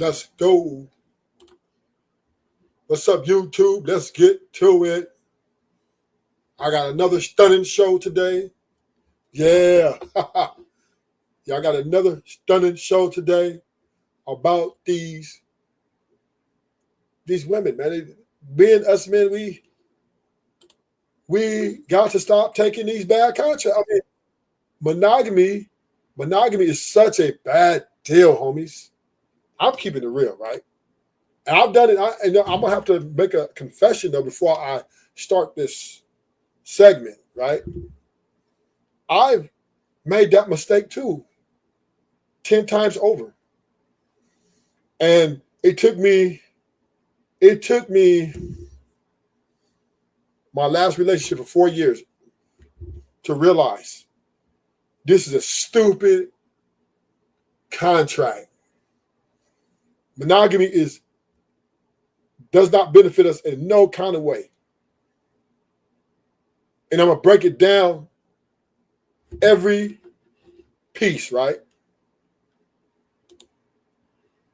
Let's go. What's up, YouTube? Let's get to it. I got another stunning show today. Yeah. Yeah, I got another stunning show today about these women, man. Us men, we got to stop taking these bad contracts. I mean, monogamy is such a bad deal, homies. I'm keeping it real, right? And I've done it. I'm gonna have to make a confession though before I start this segment, right? I've made that mistake too, 10 times over. And it took me my last relationship for 4 years to realize this is a stupid contract. Monogamy does not benefit us in no kind of way. And I'm gonna break it down every piece, right?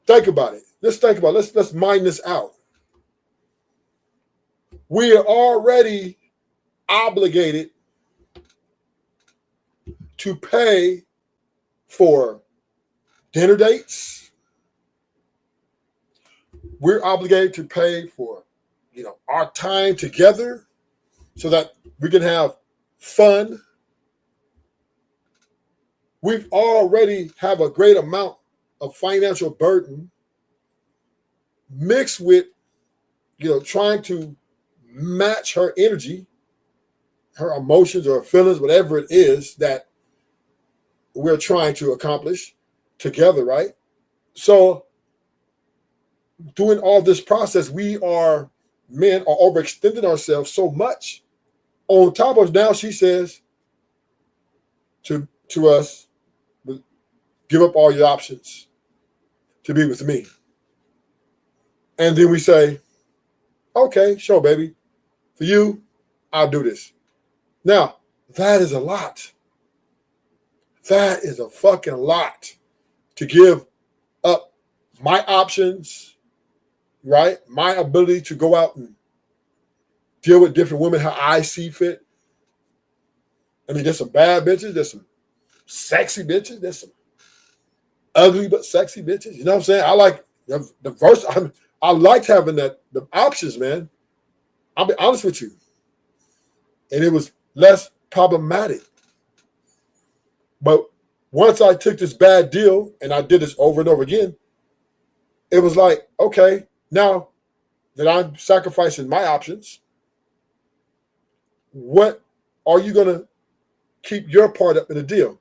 Think about it. Let's mine this out. We are already obligated to pay for dinner dates. We're obligated to pay for, our time together so that we can have fun. We've already have a great amount of financial burden mixed with, trying to match her energy, her emotions or feelings, whatever it is that we're trying to accomplish together, right? So doing all this process, men are overextending ourselves so much. On top of now, she says to us, give up all your options to be with me. And then we say, okay, sure, baby. For you, I'll do this. Now, that is a lot. That is a fucking lot to give up my options, right? My ability to go out and deal with different women how I see fit. I mean, there's some bad bitches. There's some sexy bitches. There's some ugly but sexy bitches. You know what I'm saying? I like the first. I liked having the options, man. I'll be honest with you. And it was less problematic. But once I took this bad deal and I did this over and over again, it was like, okay, now that I'm sacrificing my options, what are you going to keep your part up in the deal?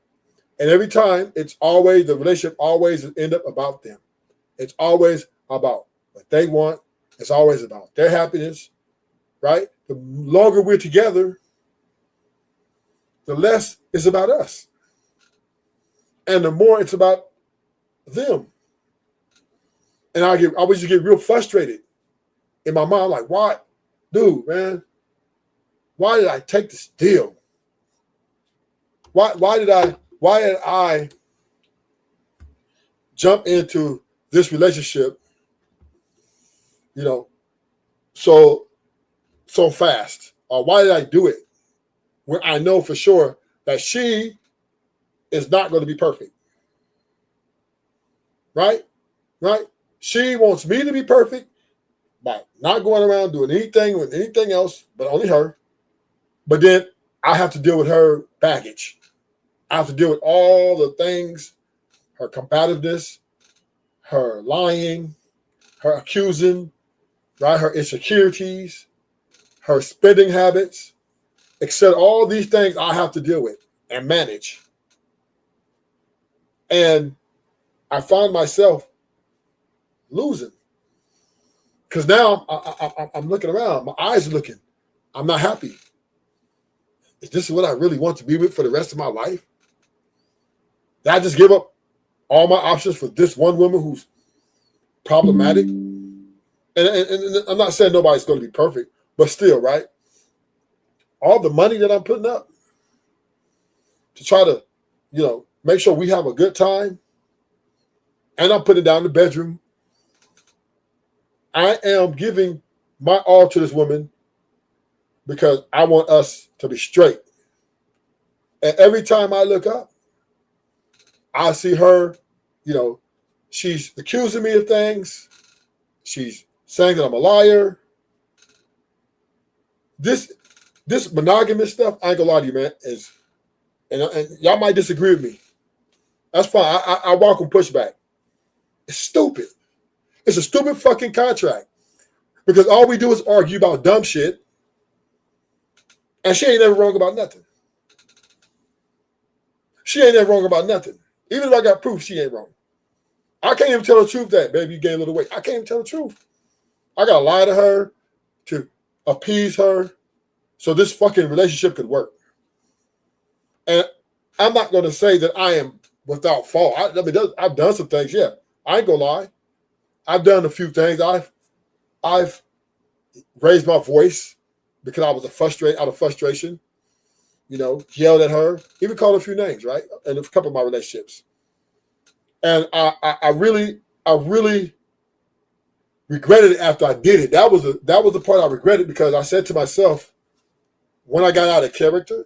And every time, the relationship always end up about them. It's always about what they want. It's always about their happiness, right? The longer we're together, the less it's about us. And the more it's about them. And I always get real frustrated in my mind, like, why, dude, man, why did I take this deal? Why did I jump into this relationship, so fast? Or why did I do it when I know for sure that she is not going to be perfect? Right? Right? She wants me to be perfect by not going around doing anything with anything else but only her. But then I have to deal with her baggage. I have to deal with all the things, her combativeness, her lying, her accusing, right? Her insecurities, her spending habits, etc. All these things I have to deal with and manage. And I find myself losing because now I'm looking around. My eyes are looking. I'm not happy. Is this what I really want to be with for the rest of my life? Did I just give up all my options for this one woman who's problematic? And I'm not saying nobody's going to be perfect, but still, right? All the money that I'm putting up to try to, make sure we have a good time, and I'm putting down the bedroom I am giving my all to this woman because I want us to be straight. And every time I look up, I see her, you know, she's accusing me of things. She's saying that I'm a liar. This monogamous stuff, I ain't gonna lie to you, man, is and y'all might disagree with me. That's fine. I welcome pushback. It's stupid. It's a stupid fucking contract. Because all we do is argue about dumb shit. And she ain't never wrong about nothing. She ain't never wrong about nothing. Even if I got proof, she ain't wrong. I can't even tell the truth that, baby, you gained a little weight. I can't even tell the truth. I gotta lie to her to appease her so this fucking relationship could work. And I'm not gonna say that I am without fault. I mean, I've done some things, yeah. I ain't gonna lie. I've done a few things. I've raised my voice because I was out of frustration. You know, yelled at her, even called her a few names, right? In a couple of my relationships. And I really regretted it after I did it. That was the part I regretted because I said to myself, when I got out of character,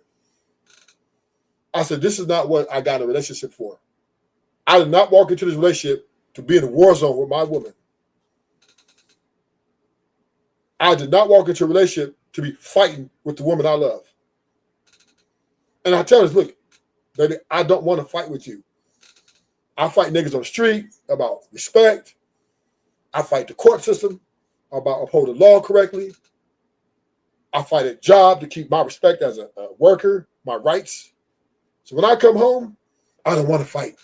I said, this is not what I got in a relationship for. I did not walk into this relationship to be in a war zone with my woman. I did not walk into a relationship to be fighting with the woman I love. And I tell her, look, baby, I don't want to fight with you. I fight niggas on the street about respect. I fight the court system about upholding law correctly. I fight a job to keep my respect as a worker, my rights. So when I come home, I don't want to fight.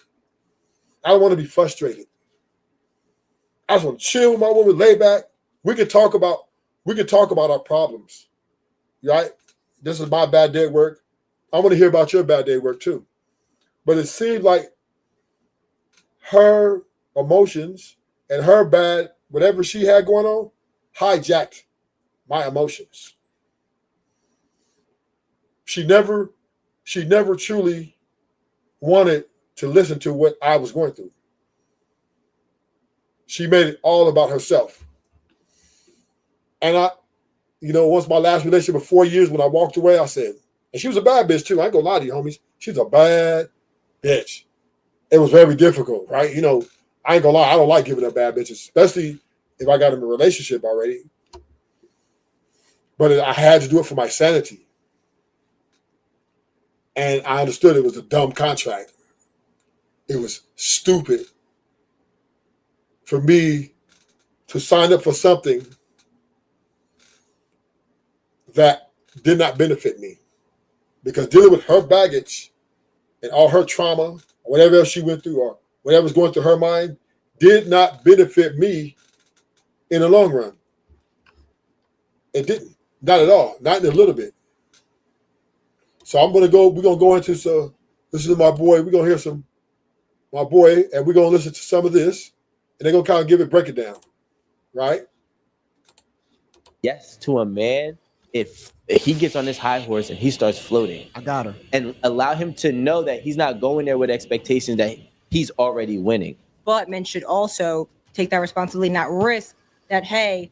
I don't want to be frustrated. I just want to chill with my woman, lay back. We can talk about our problems. Right? This is my bad day at work. I want to hear about your bad day at work too. But it seemed like her emotions and her bad, whatever she had going on, hijacked my emotions. She never truly wanted to listen to what I was going through. She made it all about herself. And once my last relationship of 4 years, when I walked away, I said, and she was a bad bitch too. I ain't gonna lie to you, homies. She's a bad bitch. It was very difficult, right? I ain't gonna lie. I don't like giving up bad bitches, especially if I got in a relationship already. But I had to do it for my sanity. And I understood it was a dumb contract. It was stupid for me to sign up for something that did not benefit me. Because dealing with her baggage and all her trauma, or whatever else she went through, or whatever's going through her mind, did not benefit me in the long run. It didn't. Not at all. Not in a little bit. So we're going to go into this is my boy. We're going to hear my boy, and we're going to listen to some of this, and they're going to kind of break it down. Right? Yes, to a man, if he gets on this high horse and he starts floating, I got her. And allow him to know that he's not going there with expectations that he's already winning. But men should also take that responsibility, not risk that, hey,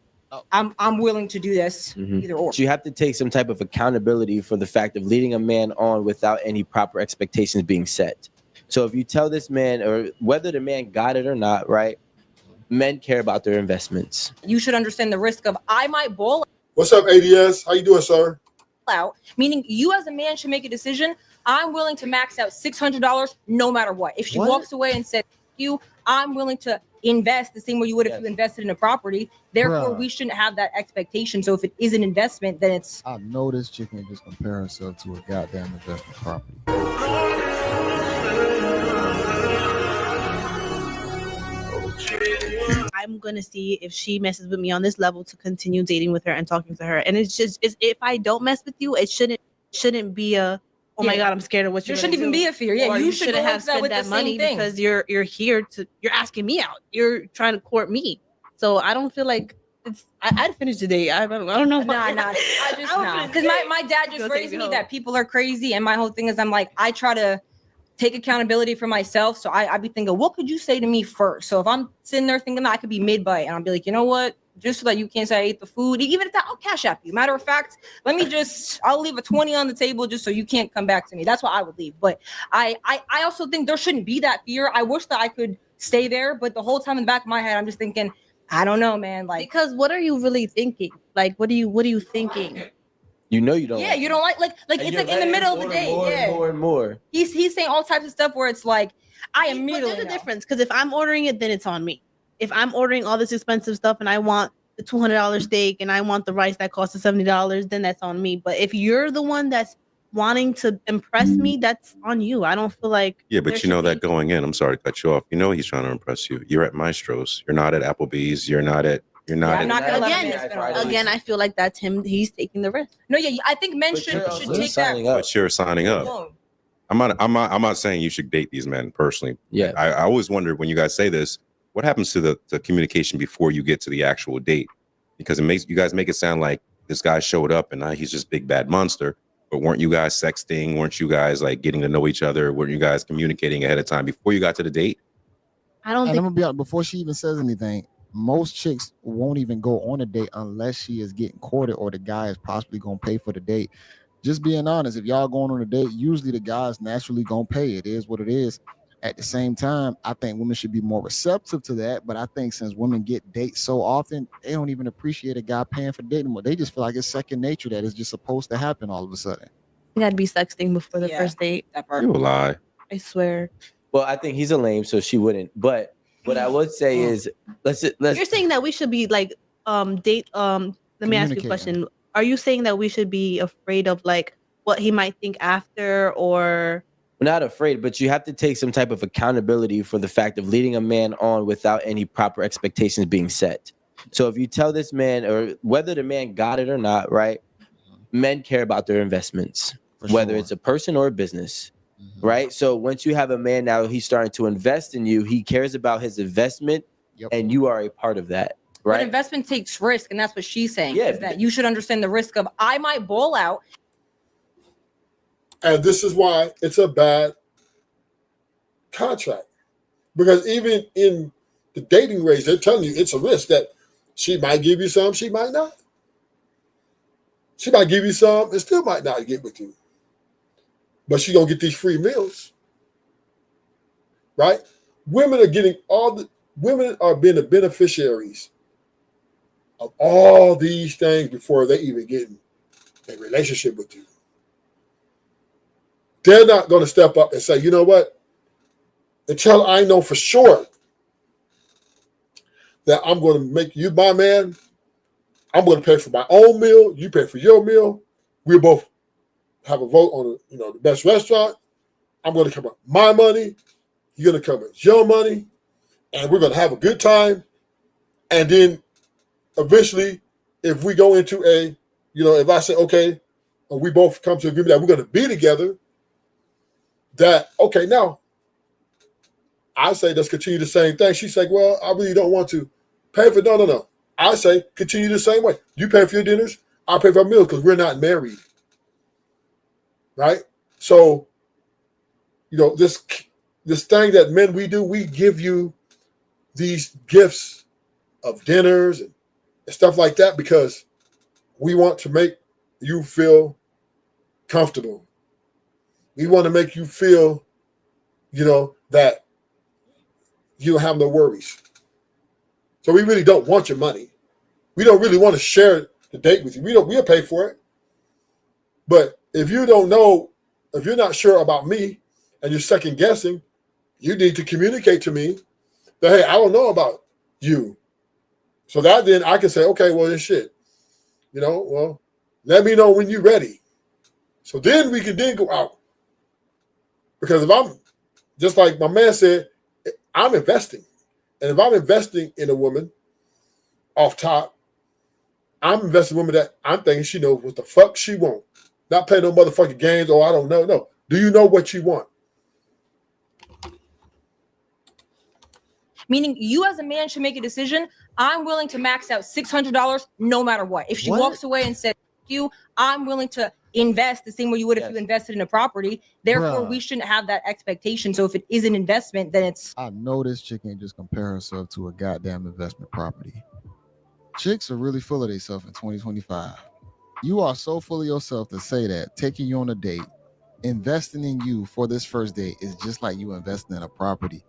I'm willing to do this, either or. So you have to take some type of accountability for the fact of leading a man on without any proper expectations being set. So if you tell this man, or whether the man got it or not, right? Men care about their investments. You should understand the risk of I might bowl. What's up, ADS? How you doing, sir? Out, meaning you as a man should make a decision. I'm willing to max out $600 no matter what. If she walks away and said, I'm willing to invest the same way you would if you invested in a property. Therefore, we shouldn't have that expectation. So if it is an investment, then it's... I know this chick can just compare herself to a goddamn investment property. I'm gonna see if she messes with me on this level to continue dating with her and talking to her. And it's if I don't mess with you, it shouldn't be a my God, I'm scared of what you're There shouldn't even be a fear. Yeah, or you shouldn't should have spent that money because you're here you're asking me out. You're trying to court me. So I don't feel like I'd finish the day. I don't know. Nah. Because my dad just raised me that people are crazy, and my whole thing is I'm like, I try to take accountability for myself. So I'd be thinking, what could you say to me first? So if I'm sitting there thinking that I could be mid-bite, and I'll be like, you know what? Just so that you can't say I ate the food, even if that, I'll cash app you. Matter of fact, I'll leave a 20 on the table just so you can't come back to me. That's what I would leave. But I also think there shouldn't be that fear. I wish that I could stay there, but the whole time in the back of my head, I'm just thinking, I don't know, man. Like, Because what are you really thinking? Like, what are you thinking? You know you don't. yeah, you don't like And it's you're like in the letting middle him of the order day. more Yeah, and more and more. he's saying all types of stuff where it's like I But immediately there's a know. difference, because if I'm ordering it, then it's on me. If I'm ordering all this expensive stuff and I want the $200 steak and I want the rice that costs $70, then that's on me. But if you're the one that's wanting to impress me, that's on you. I don't feel like Yeah, there but you know should that be- going in, I'm sorry to cut you off. You know he's trying to impress you. You're at Maestro's. You're not at Applebee's. You're not at. I'm not gonna let Again, him spend all that. Again, I feel like that's him. He's taking the risk. No, yeah, I think men But should you're also take signing that. up. But you're signing up. alone. I'm not saying you should date these men personally. Yeah. I always wondered when you guys say this, what happens to the communication before you get to the actual date? Because you guys make it sound like this guy showed up and now he's just big bad monster. But weren't you guys sexting? Weren't you guys like getting to know each other? Weren't you guys communicating ahead of time before you got to the date? I don't And I'm think gonna be honest, before she even says anything, most chicks won't even go on a date unless she is getting courted or the guy is possibly gonna pay for the date. Just being honest, if y'all going on a date, usually the guy's naturally gonna pay. It is what it is. At the same time, I think women should be more receptive to that. But I think since women get dates so often, they don't even appreciate a guy paying for dating more. They just feel like it's second nature that it's just supposed to happen all of a sudden. you gotta be sexting before the Yeah. first date. That part. You a lie. I swear. Well, I think he's a lame, so she wouldn't. But what I would say is, let's. You're saying that we should be like date let me ask you a Communicating. question. Are you saying that we should be afraid of like what he might think after, or We're not afraid, but you have to take some type of accountability for the fact of leading a man on without any proper expectations being set. So if you tell this man, or whether the man got it or not, right? Men care about their investments, For whether sure. it's a person or a business, Mhm. right? So once you have a man now, he's starting to invest in you. He cares about his investment, Yep. and you are a part of that, But right? investment takes risk, and that's what she's saying. Yeah, Is that you should understand the risk of I might bowl out. And this is why it's a bad contract. Because even in the dating rates, they're telling you it's a risk that she might give you some, she might not. She might give you some and still might not get with you. But she gonna get these free meals. Right? Women are being the beneficiaries of all these things before they even get in a relationship with you. They're not going to step up and say, you know what? Until I know for sure that I'm going to make you my man, I'm going to pay for my own meal. You pay for your meal. We both have a vote on the best restaurant. I'm going to come up with my money. You're going to come with your money, and we're going to have a good time. And then eventually, if we go into if I say, okay, and we both come to agreement that we're going to be together, that, okay, now, I say, let's continue the same thing. She's like, well, I really don't want to pay for, no. I say, continue the same way. You pay for your dinners, I pay for our meals because we're not married. Right? So, this thing that men we do, we give you these gifts of dinners and stuff like that because we want to make you feel comfortable. We want to make you feel, that you don't have no worries. So we really don't want your money. We don't really want to share the date with you. We'll pay for it. But if you don't know, if you're not sure about me and you're second guessing, you need to communicate to me that, hey, I don't know about you. So that then I can say, okay, well, then shit. Let me know when you're ready. So then we can then go out. Because if I'm, just like my man said, I'm investing. And if I'm investing in a woman off top, I'm investing in a woman that I'm thinking she knows what the fuck she wants. Not playing no motherfucking games, I don't know. No. Do you know what you want? Meaning you as a man should make a decision. I'm willing to max out $600 no matter what. If she What? walks away and said, you, I'm willing to invest the same way you would if Yes. you invested in a property. Therefore, Bruh. we shouldn't have that expectation. So if it is an investment, then it's I know this chick ain't just compare herself to a goddamn investment property. Chicks are really full of themselves in 2025. You are so full of yourself to say that taking you on a date, investing in you for this first date is just like you investing in a property.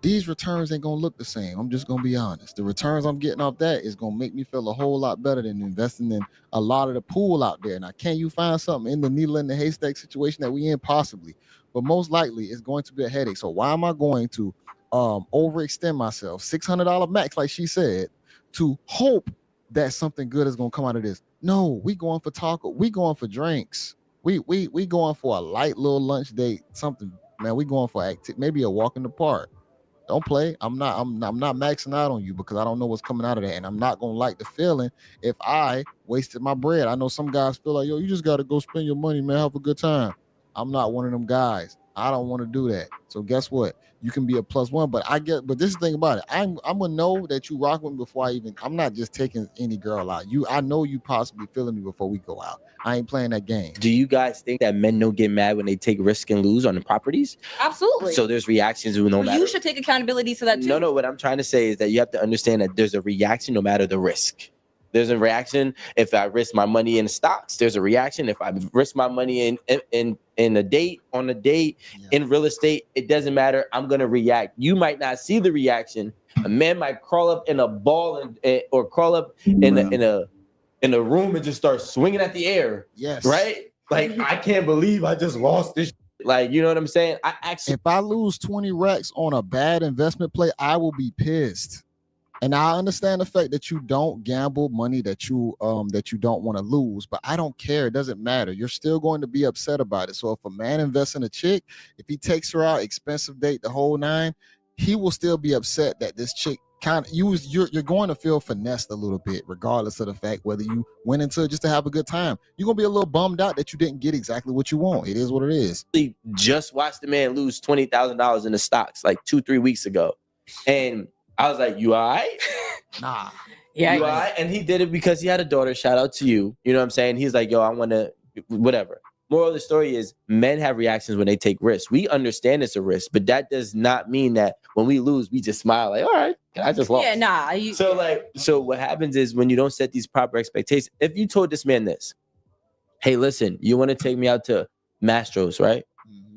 These returns ain't gonna look the same. I'm just gonna be honest. The returns I'm getting off that is gonna make me feel a whole lot better than investing in a lot of the pool out there. Now, can you find something in the needle in the haystack situation that we in? Possibly, but most likely it's going to be a headache. So why am I going to overextend myself, $600 max, like she said, to hope that something good is gonna come out of this? No, we going for taco. We going for drinks. We going for a light little lunch date. Something, man. We going for maybe a walk in the park. Don't play. I'm not maxing out on you because I don't know what's coming out of that. And I'm not gonna like the feeling if I wasted my bread. I know some guys feel like, yo, you just gotta go spend your money, man. Have a good time. I'm not one of them guys. I don't want to do that. So guess what? You can be a plus one, but but this is the thing about it. I'm gonna know that you rock with me before I'm not just taking any girl out. I know you possibly feeling me before we go out. I ain't playing that game. Do you guys think that men don't get mad when they take risk and lose on the properties? absolutely. So there's reactions no Well, matter. you should take accountability to that too. No. What I'm trying to say is that you have to understand that there's a reaction no matter the risk. There's a reaction if I risk my money in stocks. There's a reaction if I risk my money in a date, on a date, in real estate. It doesn't matter. I'm gonna react. You might not see the reaction. A man might crawl up in a ball or crawl up in a room and just start swinging at the air. Yes. Right? Like, I can't believe I just lost this. Like, you know what I'm saying? I actually, If I lose 20 racks on a bad investment play, I will be pissed. And I understand the fact that you don't gamble money that you don't want to lose, but I don't care. It doesn't matter. You're still going to be upset about it. So if a man invests in a chick, if he takes her out, expensive date, the whole nine, he will still be upset that this chick you're going to feel finessed a little bit, regardless of the fact whether you went into it just to have a good time. You're gonna be a little bummed out that you didn't get exactly what you want. It is what it is. just watched the man lose $20,000 in the stocks like 2-3 weeks ago, and I was like, "You all right? Nah. Yeah. You all right?" And he did it because he had a daughter. Shout out to you. You know what I'm saying? He's like, "Yo, I want to whatever." Moral of the story is men have reactions when they take risks. We understand it's a risk, but that does not mean that when we lose, we just smile like, all right, I just lost. Yeah, nah. So what happens is when you don't set these proper expectations, if you told this man this, hey, listen, you want to take me out to Mastro's, right?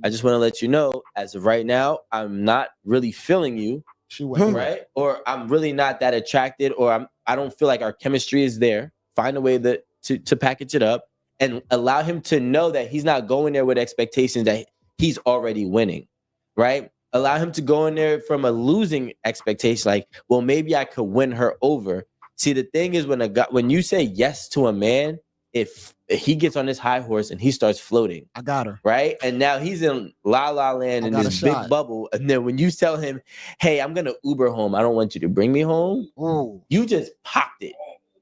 I just want to let you know, as of right now, I'm not really feeling you, She went right? Or I'm really not that attracted, or I don't feel like our chemistry is there. Find a way to package it up and allow him to know that he's not going there with expectations that he's already winning, right? Allow him to go in there from a losing expectation, like, well, maybe I could win her over. See, the thing is, when you say yes to a man, if he gets on this high horse and he starts floating, I got her. right? And now he's in la la land in this big bubble. And then when you tell him, hey, I'm going to Uber home, I don't want you to bring me home. Ooh. You just popped it.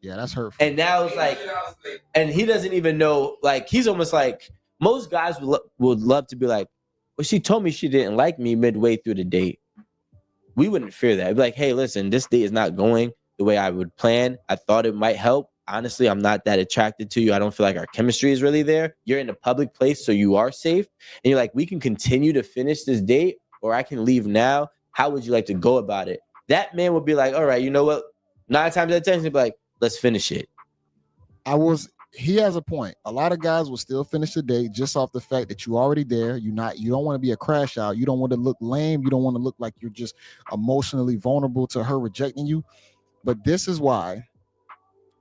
Yeah, that's hurtful. And now it's like, and he doesn't even know, like, he's almost like, most guys would love to be like, well, she told me she didn't like me midway through the date. We wouldn't fear that. I'd be like, hey, listen, this date is not going the way I would plan. I thought it might help. Honestly, I'm not that attracted to you. I don't feel like our chemistry is really there. You're in a public place, so you are safe. And you're like, we can continue to finish this date, or I can leave now. How would you like to go about it? That man would be like, all right, you know what? 9 times out of 10, he'd be like, let's finish it. He has a point. A lot of guys will still finish the date just off the fact that you're already there. You don't want to be a crash out. You don't want to look lame. You don't want to look like you're just emotionally vulnerable to her rejecting you. But this is why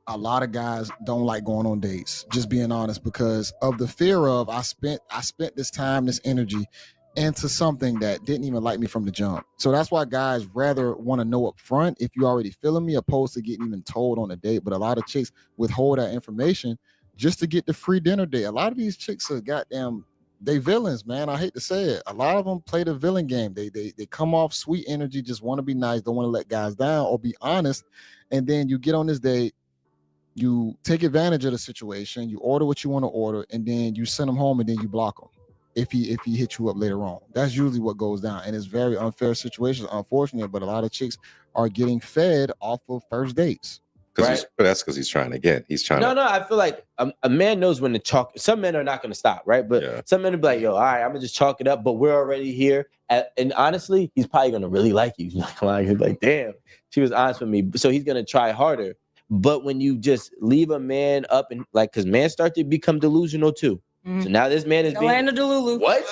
a lot of guys don't like going on dates, just being honest, because of the fear of I spent this time, this energy into something that didn't even like me from the jump. So that's why guys rather want to know up front if you already feeling me, opposed to getting even told on a date. But a lot of chicks withhold that information just to get the free dinner date. A lot of these chicks are goddamn, they villains, man. I hate to say it. A lot of them play the villain game. They come off sweet energy, just want to be nice, don't want to let guys down or be honest. And then you get on this date, you take advantage of the situation, you order what you want to order, and then you send them home and then you block them. If he hits you up later on, that's usually what goes down, and it's very unfair situations, unfortunate. But a lot of chicks are getting fed off of first dates. Because that's because he's trying to get. He's trying No, to. no, I feel like a man knows when to chalk. Some men are not going to stop, right? But some men will be like, yo, all right, I'm going to just chalk it up, but we're already here. And honestly, he's probably going to really like you. He's not gonna lie. He's like, damn, she was honest with me. So he's going to try harder. But when you just leave a man up and like, because men start to become delusional too. So now this man is being Atlanta Delulu. What?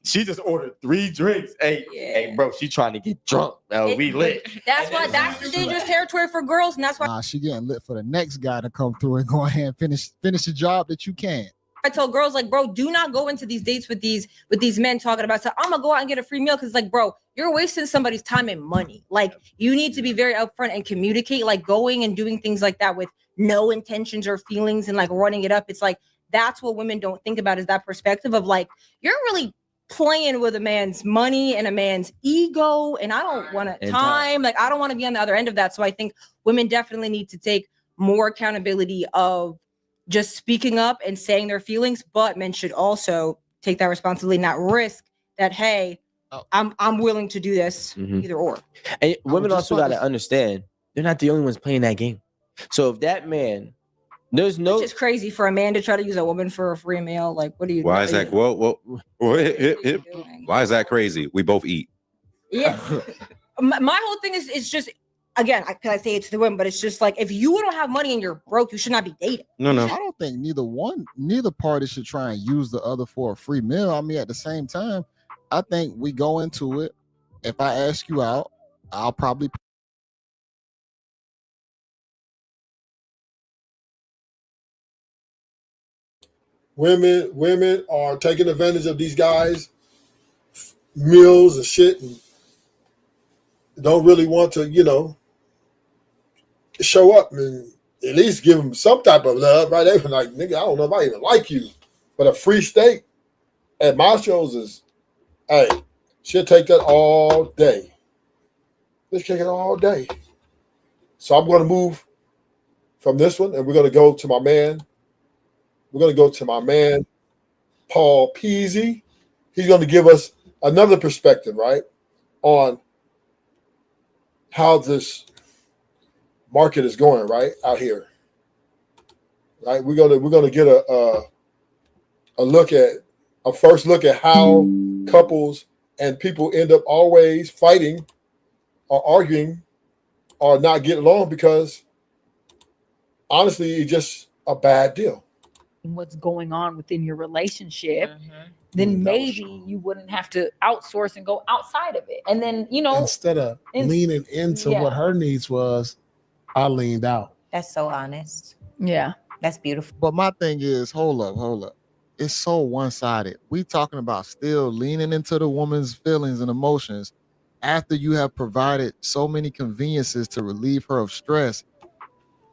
She just ordered 3 drinks. Hey, bro, she trying to get drunk. Now we lit. That's the dangerous territory for girls, and that's why she getting lit for the next guy to come through and go ahead and finish the job that you can. I tell girls, like, bro, do not go into these dates with these men talking about, so I'm gonna go out and get a free meal, because like, bro, you're wasting somebody's time and money. Like, you need to be very upfront and communicate. Like, going and doing things like that with no intentions or feelings and like running it up. It's like, that's what women don't think about, is that perspective of like, you're really playing with a man's money and a man's ego, and I don't want to like, I don't want to be on the other end of that. So I think women definitely need to take more accountability of just speaking up and saying their feelings, but men should also take that responsibility, not risk that, hey, I'm willing to do this, either or. And women also got to understand, they're not the only ones playing that game. So if that man, there's no, which is crazy for a man to try to use a woman for a free meal. Like, what are you? Why is that? Well, why is that crazy? We both eat. Yeah. My whole thing is just, again, I say it to the women, but it's just like, if you don't have money and you're broke, you should not be dating. No. I don't think neither party should try and use the other for a free meal. I mean, at the same time, I think we go into it. If I ask you out, I'll probably. Women are taking advantage of these guys' meals and shit, and don't really want to, show up and at least give them some type of love, right? They were like, nigga, I don't know if I even like you, but a free steak at my shows is, hey, she'll take that all day. Let's take it all day. So I'm going to move from this one, and we're going to go to my man. We're going to go to my man, Paul Peasy. He's going to give us another perspective, right, on how this market is going right out here. Right, we're gonna get a first look at how couples and people end up always fighting or arguing or not getting along because honestly, it's just a bad deal. What's going on within your relationship, then maybe you wouldn't have to outsource and go outside of it. And then, instead of leaning into what her needs was, I leaned out. That's so honest. Yeah. That's beautiful. But my thing is, hold up. It's so one-sided. We talking about still leaning into the woman's feelings and emotions after you have provided so many conveniences to relieve her of stress.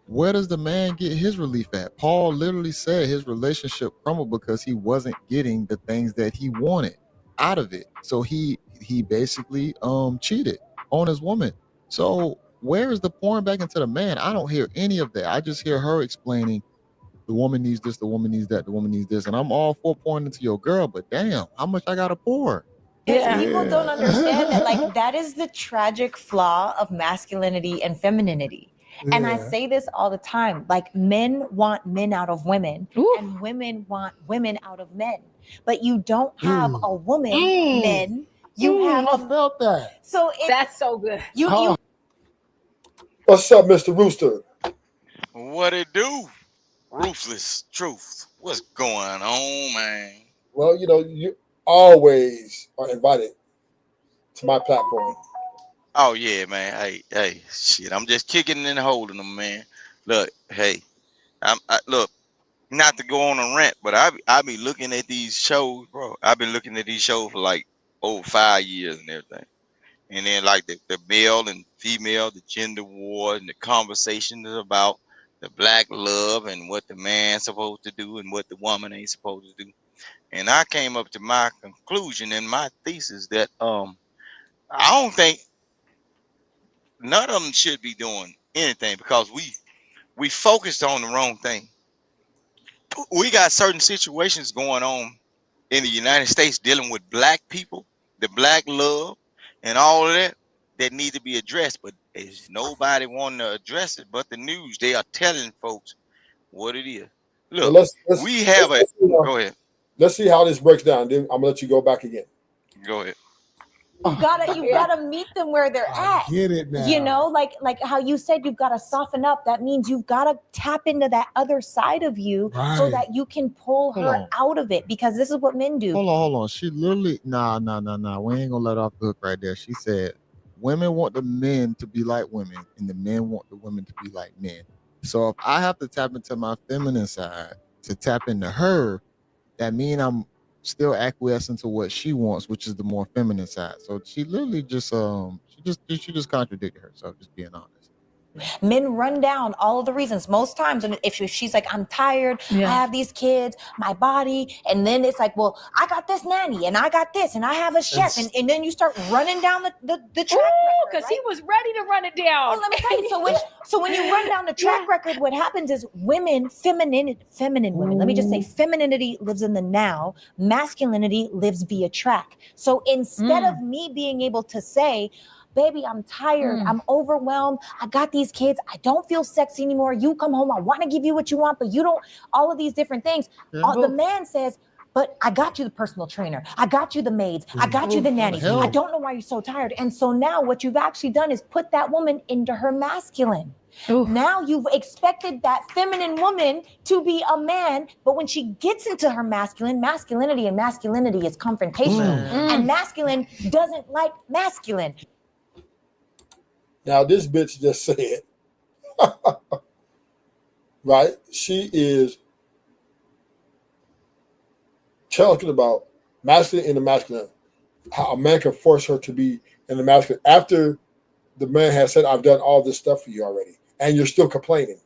Where does the man get his relief at? Paul literally said his relationship crumbled because he wasn't getting the things that he wanted out of it. So he basically cheated on his woman. So where is the pouring back into the man? I don't hear any of that. I just hear her explaining the woman needs this, the woman needs that, the woman needs this. And I'm all for pouring into your girl, but damn, how much I gotta pour? People don't understand that, like, that is the tragic flaw of masculinity and femininity. And I say this all the time, like, men want men out of women and women want women out of men, but you don't have a woman men. You have I felt that. So that's so good. You What's up, Mr. Rooster? What it do? Ruthless Truth. What's going on, man? Well, you always are invited to my platform. Oh yeah, man. Hey, shit. I'm just kicking and holding them, man. Look, hey, look. Not to go on a rant, but I be looking at these shows, bro. I've been looking at these shows for like over 5 years and everything. And then like the male and female, the gender war and the conversations about the black love and what the man's supposed to do and what the woman ain't supposed to do. And I came up to my conclusion and my thesis that I don't think none of them should be doing anything because we focused on the wrong thing. We got certain situations going on in the United States dealing with black people, the black love, and all of that that need to be addressed, but there's nobody wanting to address it but the news. They are telling folks what it is. Well, Look, we have a go ahead. Let's see how this breaks down. Then I'm gonna let you go back again. Go ahead. You gotta meet them where they're at. Get it now. You know, like how you said, you've got to soften up. That means you've got to tap into that other side of you so Right. that you can pull Hold her on. out of it. Because this is what men do. Hold on. She literally, nah. We ain't gonna let her off the hook right there. She said, women want the men to be like women, and the men want the women to be like men. So if I have to tap into my feminine side to tap into her, that means I'm still acquiescing to what she wants, which is the more feminine side. So she literally just she just contradicted herself, just being honest. Men run down all of the reasons. Most times, and if she's like, I'm tired, I have these kids, my body, and then it's like, well, I got this nanny, and I got this, and I have a chef, and then you start running down the track record, because he was ready to run it down. Well, let me tell you. So when you run down the track record, what happens is feminine women. Let me just say, femininity lives in the now. Masculinity lives via track. So instead of me being able to say, baby, I'm tired. I'm overwhelmed. I got these kids. I don't feel sexy anymore. You come home. I want to give you what you want, but you don't. All of these different things. The man says, but I got you the personal trainer. I got you the maids. I got you the nannies. I don't know why you're so tired. And so now what you've actually done is put that woman into her masculine. Ooh. Now you've expected that feminine woman to be a man, but when she gets into her masculinity is confrontational. And masculine doesn't like masculine. Now this bitch just said, right? She is talking about masculine and the masculine, how a man can force her to be in the masculine after the man has said, I've done all this stuff for you already, and you're still complaining.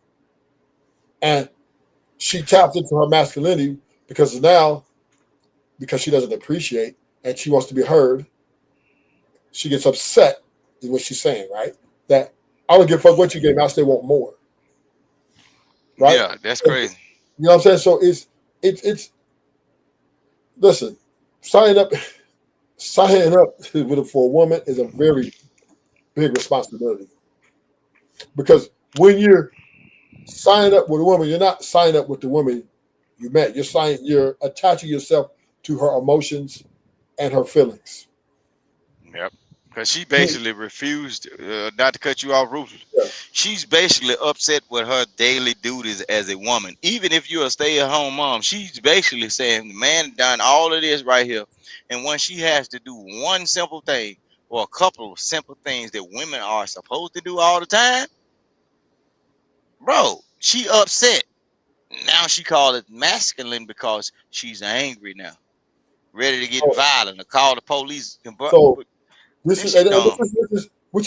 And she taps into her masculinity because she doesn't appreciate and she wants to be heard. She gets upset, is what she's saying, right? That I don't give a fuck what you gave me, I still want more. Right? Yeah, that's crazy. You know what I'm saying? So it's listen, signing up for a woman is a very big responsibility. Because when you're signing up with a woman, you're not signing up with the woman you met. You're attaching yourself to her emotions and her feelings. Yep. Because she basically refused, not to cut you off, Rufus. Yeah. She's basically upset with her daily duties as a woman. Even if you're a stay-at-home mom, she's basically saying, the man done all of this right here. And when she has to do one simple thing or a couple of simple things that women are supposed to do all the time, bro, she upset. Now she called it masculine because she's angry now. Ready to get violent or call the police. So which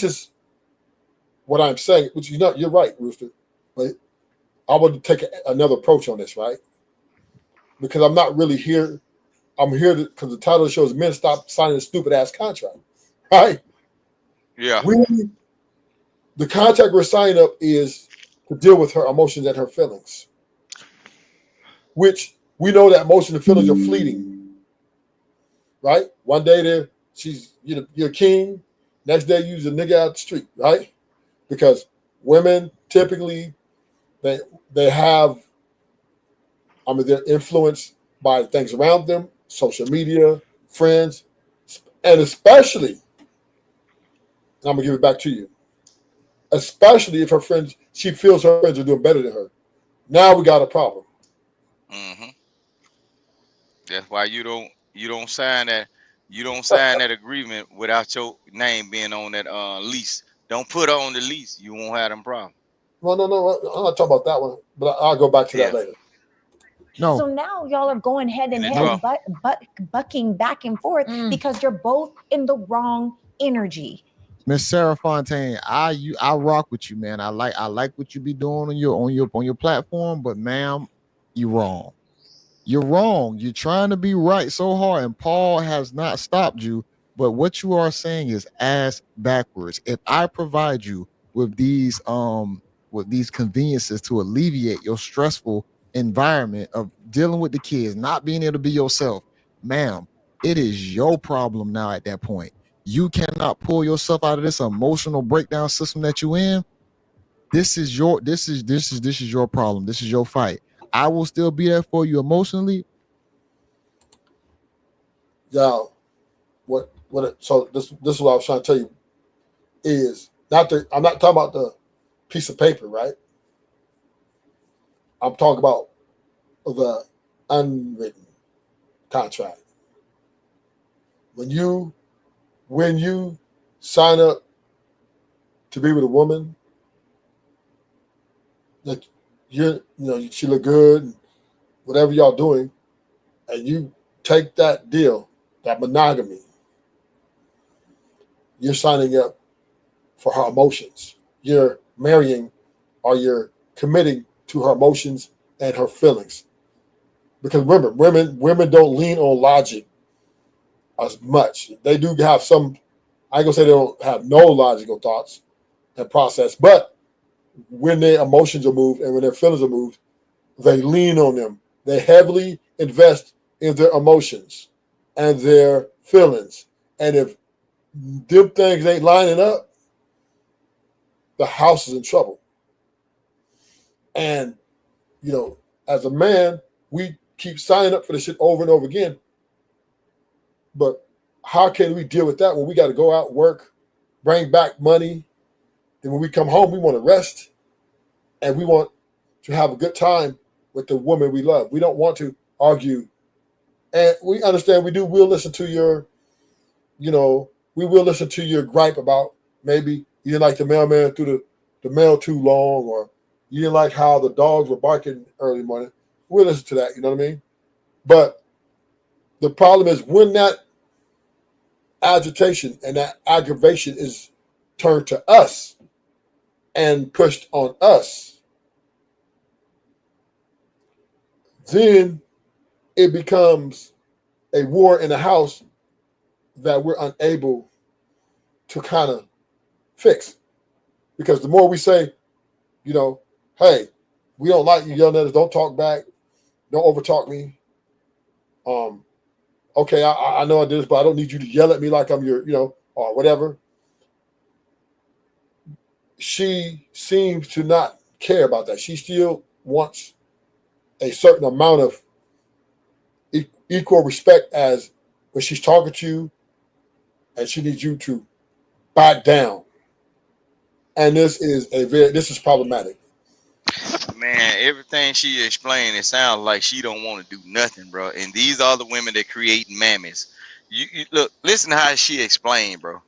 is what I'm saying. Which you're right, Rooster. But I would take another approach on this, right? Because I'm not really here. I'm here because the title of the show is "Men Stop Signing a Stupid Ass Contract," right? Yeah. The contract we're signing up is to deal with her emotions and her feelings, which we know that emotions and feelings are fleeting, right? One day you're king, next day you're a nigga out the street, right? Because women typically they have, they're influenced by things around them, social media, friends, and especially, I'm gonna give it back to you, especially if she feels her friends are doing better than her. Now we got a problem. Mm-hmm. That's why you don't sign that agreement without your name being on that lease. Don't put her on the lease. You won't have them problems. Well, no, I'm not talking about that one, but I'll go back to that later. No. So now y'all are going head and head, bucking back and forth because you're both in the wrong energy. Miss Sarah Fontaine, I rock with you, man. I like what you be doing on your platform, but ma'am, you're wrong. You're wrong. You're trying to be right so hard, and Paul has not stopped you. But what you are saying is ass backwards. If I provide you with these conveniences to alleviate your stressful environment of dealing with the kids, not being able to be yourself, ma'am, it is your problem now at that point. you cannot pull yourself out of this emotional breakdown system that you in, this is your problem. This is your fight. I will still be there for you emotionally. Yeah. So this is what I was trying to tell you is I'm not talking about the piece of paper, right? I'm talking about the unwritten contract. When you sign up to be with a woman that she look good and whatever y'all doing, and you take that deal, that monogamy, you're signing up for her emotions. You're marrying or you're committing to her emotions and her feelings. Because remember, women don't lean on logic as much. They do have some, I ain't gonna say they don't have no logical thoughts and process, but when their emotions are moved and when their feelings are moved, they lean on them. They heavily invest in their emotions and their feelings. And if them things ain't lining up, the house is in trouble. And, as a man, we keep signing up for this shit over and over again. But how can we deal with that when we got to go out, work, bring back money, and when we come home, we want to rest and we want to have a good time with the woman we love. We don't want to argue. And we understand we'll listen to your, we will listen to your gripe about maybe you didn't like the mailman through the mail too long, or you didn't like how the dogs were barking early morning. We'll listen to that, you know what I mean? But the problem is when that agitation and that aggravation is turned to us and pushed on us, then it becomes a war in the house that we're unable to kind of fix. Because the more we say, hey, we don't like you yelling at us, don't talk back, don't overtalk me. Okay, I know I did this, but I don't need you to yell at me like I'm your, or whatever. She seems to not care about that. She still wants a certain amount of equal respect as when she's talking to you, and she needs you to back down. And this is problematic. Man, everything she explained, it sounds like she don't want to do nothing, bro. And these are the women that create mammies. You look, listen to how she explained, bro.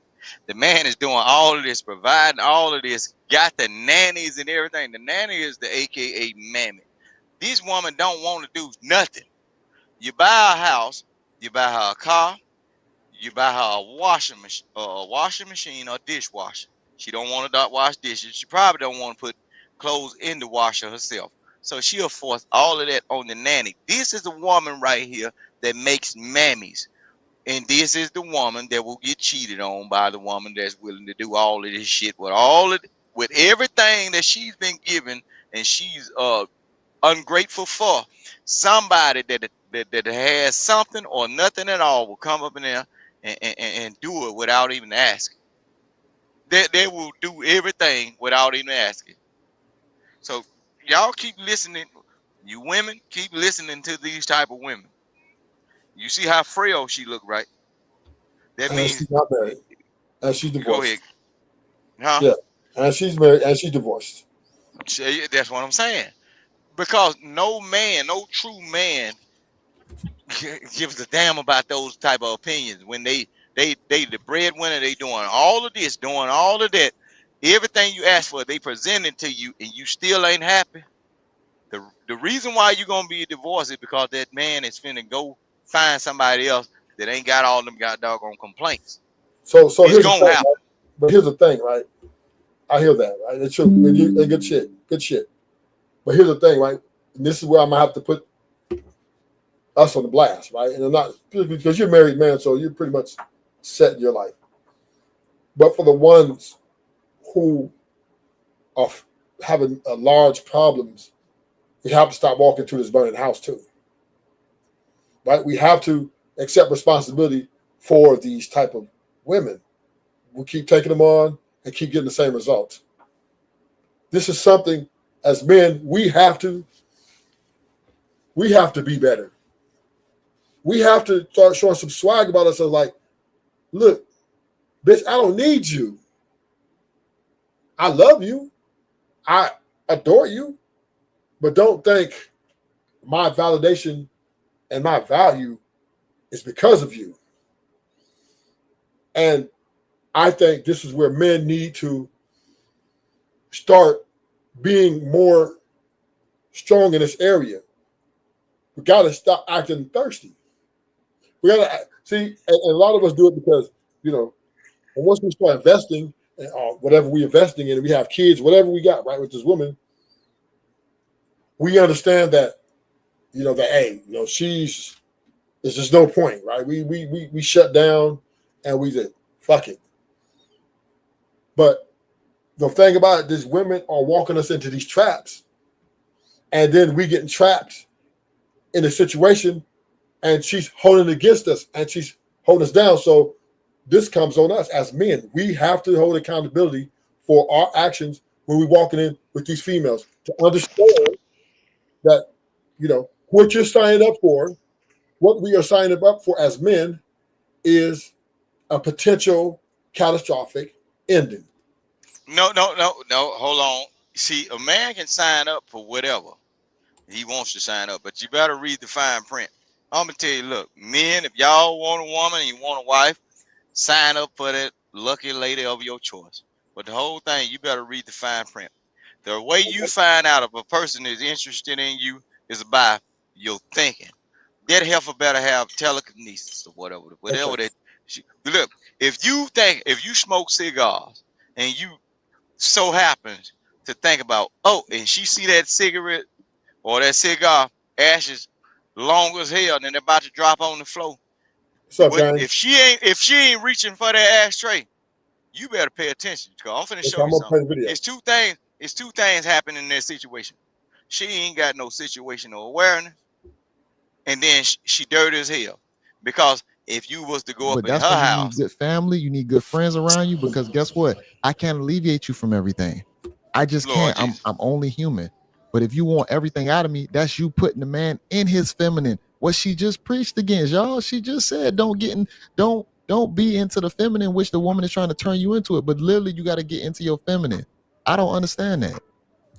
The man is doing all of this, providing all of this, got the nannies and everything. The nanny is the AKA mammy. This woman don't want to do nothing. You buy a house, you buy her a car, you buy her a washing machine or dishwasher. She don't want to wash dishes. She probably don't want to put clothes in the washer herself. So she'll force all of that on the nanny. This is the woman right here that makes mammies. And this is the woman that will get cheated on by the woman that's willing to do all of this shit with everything that she's been given, and she's ungrateful for. Somebody that has something or nothing at all will come up in there and do it without even asking. They will do everything without even asking. So y'all keep listening. You women keep listening to these type of women. You see how frail she look, right? That And means she's not married. And she's go ahead, divorced. huh? Yeah. And she's married and she's divorced. That's what I'm saying. Because no man, no true man gives a damn about those type of opinions when they the breadwinner, they doing all of this, doing all of that, everything you ask for they present it to you, and you still ain't happy. The reason why you gonna be divorced is because that man is finna go find somebody else that ain't got all them got doggone complaints. So It's here's the gonna thing, happen. right? But here's the thing, right? I hear that, right? It's true. Good shit. Good shit. But here's the thing, right? And this is where I'm gonna have to put us on the blast, right? And I'm not because you're a married man, so you're pretty much set in your life. But for the ones who are having large problems, we have to stop walking to this burning house too, right? We have to accept responsibility for these type of women we'll keep taking them on and keep getting the same results. This is something as men we have to be better. We have to start showing some swag about ourselves. Like, look, bitch, I don't need you. I love you. I adore you. But don't think my validation and my value is because of you. And I think this is where men need to start being more strong in this area. We got to stop acting thirsty. We got to see, and a lot of us do it because, you know, and once we start investing, whatever we're investing in, we have kids, whatever we got, right, with this woman, we understand that, you know, that, hey, you know, there's just no point, right? We shut down and we said, fuck it. But the thing about it, these women are walking us into these traps, and then we getting trapped in a situation, and she's holding against us, and she's holding us down. So this comes on us as men. We have to hold accountability for our actions when we're walking in with these females to understand that, you know, what you're signing up for, what we are signing up for as men is a potential catastrophic ending. No. Hold on. See, a man can sign up for whatever he wants to sign up, but you better read the fine print. I'm gonna tell you, look, men, if y'all want a woman and you want a wife, sign up for that lucky lady of your choice. But the whole thing, you better read the fine print. The way you find out if a person is interested in you is by your thinking. That heifer better have telekinesis or whatever Okay. that. Look, if you smoke cigars and you so happens to think about, oh, and she see that cigarette or that cigar ashes long as hell, and they're about to drop on the floor. What's up, gang? If she ain't reaching for that ashtray, you better pay attention. Cause I'm finna show I'm you gonna play something. the video. It's two things happening in that situation. She ain't got no situational awareness, and then she dirty as hell. Because if you was to go up But in her that's when you need house, good family, you need good friends around you, because guess what? I can't alleviate you from everything. I just Lord can't. Jesus, I'm only human. But if you want everything out of me, that's you putting the man in his feminine. What she just preached against, y'all. She just said, don't be into the feminine, which the woman is trying to turn you into it. But literally, you got to get into your feminine. I don't understand that.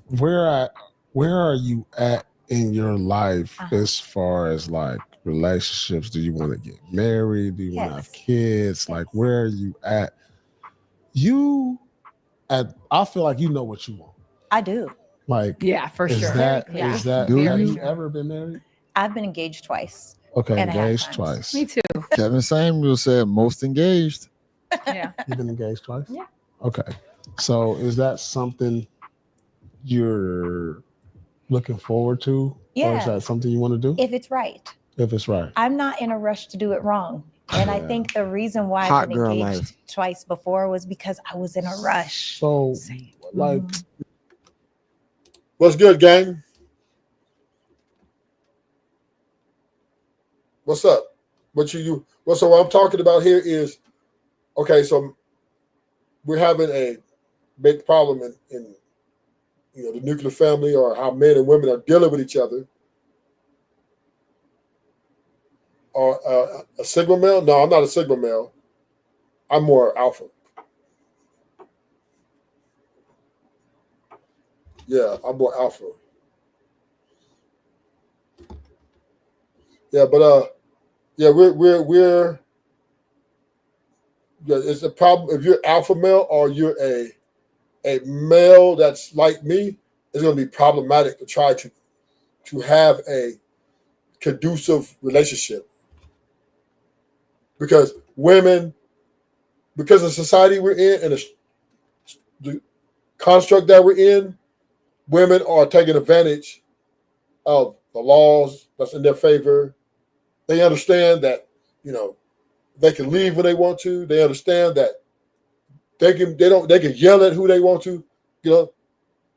Where are you at in your life as far as like relationships? Do you want to get married? Do you want to have kids? Like, where are you at? I feel like you know what you want. I do. Like, Yeah, for is sure. that Yeah. is that Do have you? you ever been married? I've been engaged twice. Okay, And a half engaged times. twice. Me too. Kevin Samuel said most engaged. Yeah. You've been engaged twice? Yeah. Okay. So is that something you're looking forward to? Or is Yeah. that something you want to do? If it's right. If it's right. I'm not in a rush to do it wrong. And I think the reason why Hot I've been girl engaged life. twice before was because I was in a rush. So like What's good, gang? What's up? What I'm talking about here is, okay, so we're having a big problem in you know, the nuclear family, or how men and women are dealing with each other. Or a Sigma male? No, I'm not a Sigma male. I'm more alpha. Yeah, I'm more alpha. Yeah, but yeah, we're yeah, it's a problem if you're alpha male or you're a male that's like me. It's going to be problematic to try to have a conducive relationship, because women, because of the society we're in and the construct that we're in, women are taking advantage of the laws that's in their favor. They understand that, you know, they can leave when they want to. They understand that they can yell at who they want to. You know,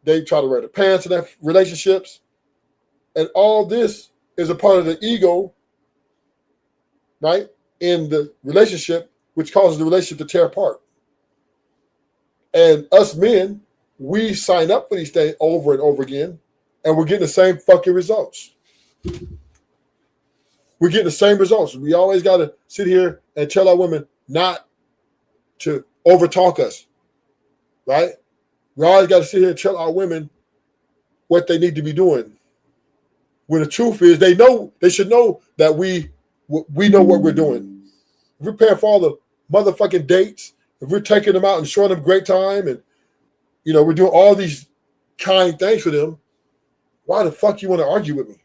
they try to wear the pants in their relationships, and all this is a part of the ego, right, in the relationship, which causes the relationship to tear apart. And us men, we sign up for these things over and over again, and we're getting the same fucking results. We're getting the same results. We always got to sit here and tell our women not to overtalk us, right? We always got to sit here and tell our women what they need to be doing. When the truth is, they should know that we know what we're doing. If we're paying for all the motherfucking dates, if we're taking them out and showing them great time, and we're doing all these kind things for them, why the fuck you want to argue with me?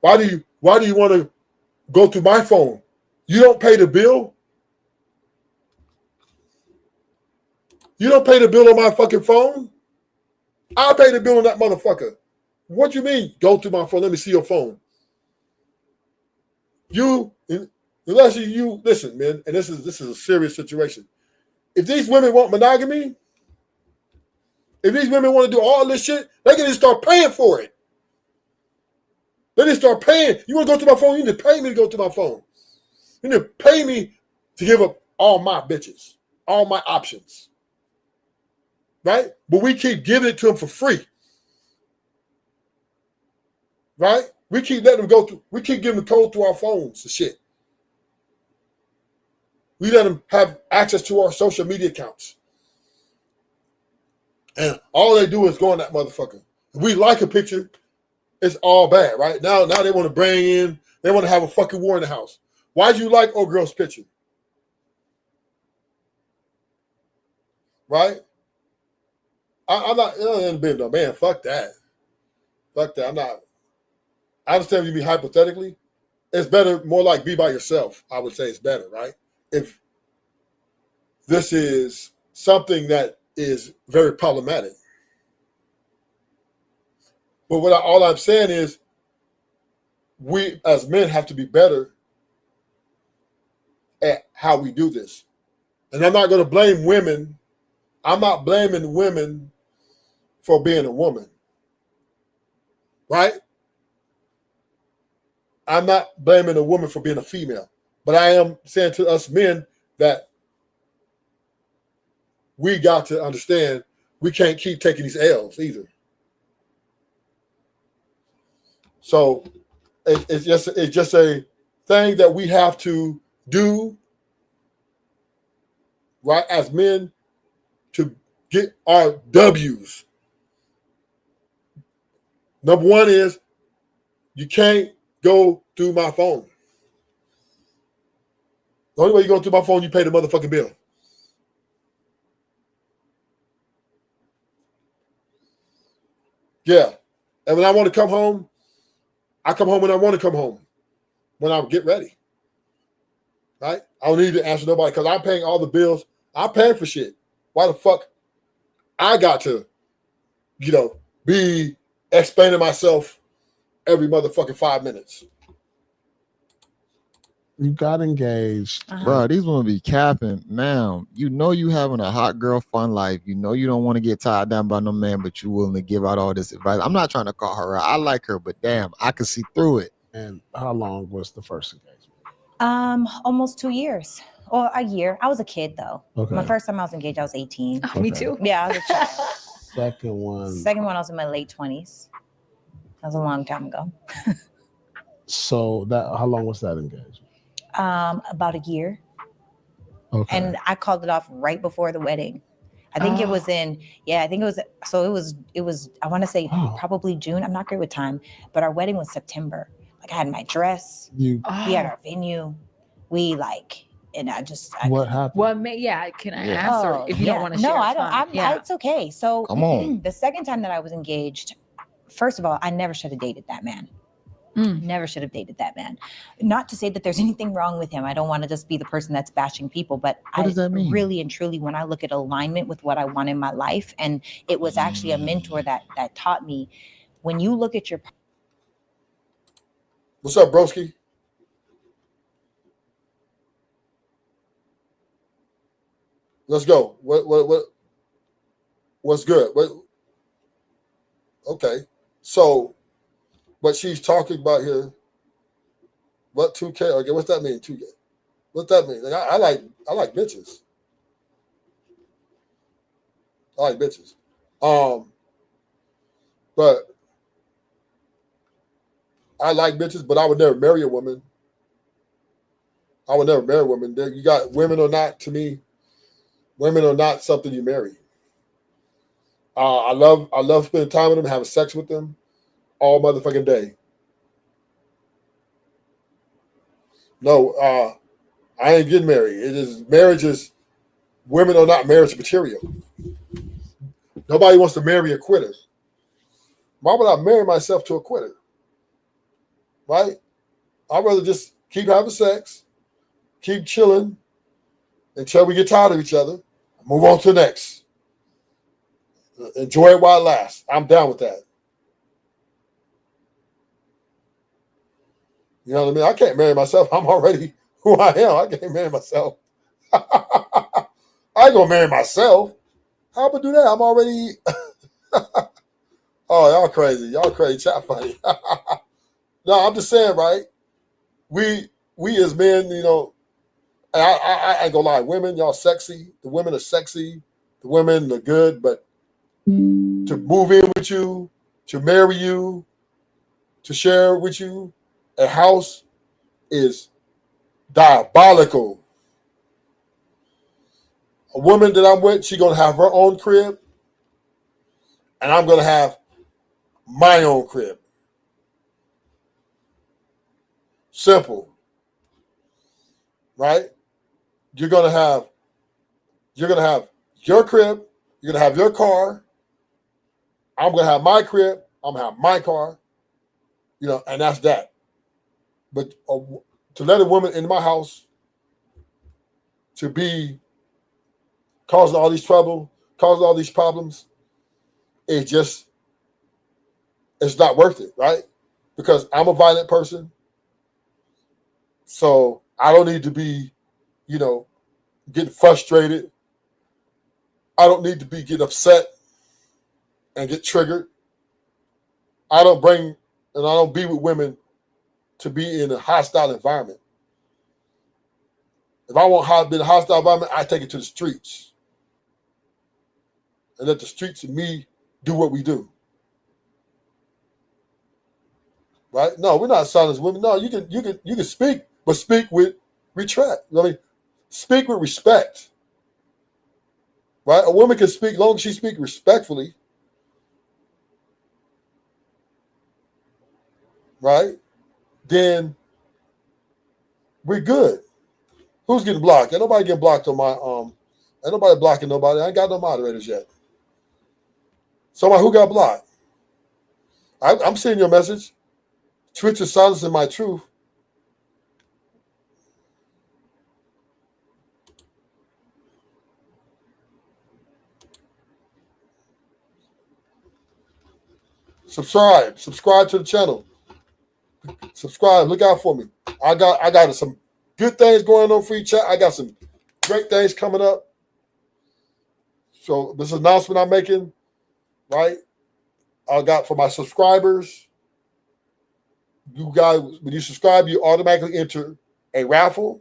Why do you want to go through my phone? You don't pay the bill? You don't pay the bill on my fucking phone? I'll pay the bill on that motherfucker. What you mean, go through my phone? Let me see your phone. Unless you listen, man, and this is a serious situation. If these women want monogamy, if these women want to do all this shit, they can just start paying for it. They just start paying. You want to go to my phone? You need to pay me to go to my phone. You need to pay me to give up all my bitches, all my options. Right? But we keep giving it to them for free. Right? We keep letting them go through. We keep giving them code through our phones and shit. We let them have access to our social media accounts. And all they do is go on that motherfucker. If we like a picture, it's all bad, right? Now they want to they want to have a fucking war in the house. Why'd you like old girl's picture? Right? I'm not being no man. Fuck that. Fuck that. I'm not. I understand you be hypothetically. It's better, more like be by yourself. I would say it's better, right? If this is something that is very problematic. But all I'm saying is we as men have to be better at how we do this. And I'm not going to blame women. I'm not blaming women for being a woman. Right? I'm not blaming a woman for being a female. But I am saying to us men that we got to understand we can't keep taking these L's either. So it's just a thing that we have to do, right, as men to get our W's. Number one is you can't go through my phone. The only way you go through my phone, you pay the motherfucking bill. Yeah. And when I want to come home, I come home when I want to come home. When I get ready. Right? I don't need to answer nobody because I'm paying all the bills. I'm paying for shit. Why the fuck I got to, be explaining myself every motherfucking 5 minutes? You got engaged. Bro, these women be capping. Ma'am, you having a hot girl fun life. You don't want to get tied down by no man, but you willing to give out all this advice. I'm not trying to call her out. I like her, but damn, I can see through it. And how long was the first engagement? Almost 2 years. Or a year. I was a kid though. Okay. My first time I was engaged, I was 18. Oh, me too. Yeah, I was a child. Second one, I was in my late 20s. That was a long time ago. So how long was that engagement? About a year. Okay. And I called it off right before the wedding. I think it was I want to say probably June. I'm not great with time, but our wedding was September. Like I had my dress. We had our venue. What happened? Well, can I answer if you don't want to share? No, I don't. It's okay. So come on. The second time that I was engaged, first of all, I never should have dated that man. Never should have dated that man. Not to say that there's anything wrong with him. I don't want to just be the person that's bashing people, but What does that mean? Really and truly, when I look at alignment with what I want in my life, and it was actually a mentor that taught me, when you look at your... What's up, broski? Let's go. What's good? Okay. So what she's talking about here, what 2K? Okay, what's that mean? 2K. What's that mean? Like, I like bitches. I like bitches. But I like bitches, but I would never marry a woman. I would never marry a woman. You got women or not, to me, women are not something you marry. I love spending time with them, having sex with them all motherfucking day. No, I ain't getting married. It is marriage is women are not marriage material. Nobody wants to marry a quitter. Why would I marry myself to a quitter? Right? I'd rather just keep having sex, keep chilling until we get tired of each other, move on to the next. Enjoy it while it lasts. I'm down with that. You know what I mean? I can't marry myself. I'm already who I am. I can't marry myself. I ain't gonna marry myself. How about do that? I'm already. Oh, y'all crazy. Y'all crazy. Chat funny. No, I'm just saying, right? We as men, you know, I ain't gonna lie. Women, y'all sexy. The women are sexy. The women are good, but to move in with you, to marry you, to share with you a house is diabolical. A woman that I'm with, she gonna have her own crib, and I'm gonna have my own crib. Simple, right? You're gonna have your crib. You're gonna have your car. I'm gonna have my crib. I'm gonna have my car. You know, and that's that. But to let a woman in my house to be causing all these trouble, causing all these problems, it's not worth it, right? Because I'm a violent person. So I don't need to be, you know, getting frustrated. I don't need to be getting upset and get triggered. I don't be with women to be in a hostile environment. If I want to be in a hostile environment, I take it to the streets. And let the streets and me do what we do. Right? No, we're not silent women. No, you can speak, but speak with retract. I mean, speak with respect. Right? A woman can speak, as long as she speaks respectfully. Right? Then we're good. Who's getting blocked? Ain't nobody getting blocked on my ain't nobody blocking nobody. I ain't got no moderators yet. Somebody who got blocked. I'm seeing your message. Twitch is silencing my truth. Subscribe to the channel. Subscribe. Look out for me. I got some good things going on for you, chat. I got some great things coming up. So this announcement I'm making, right? I got for my subscribers. You guys, when you subscribe, you automatically enter a raffle.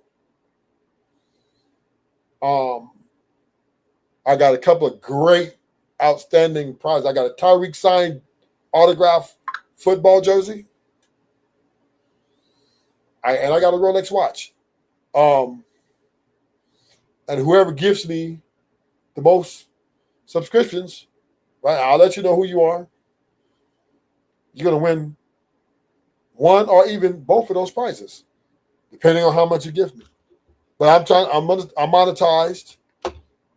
I got a couple of great, outstanding prizes. I got a Tyreek signed autograph football jersey. And I got a Rolex watch. And whoever gives me the most subscriptions, right? I'll let you know who you are. You're gonna win one or even both of those prizes, depending on how much you give me. But I'm monetized.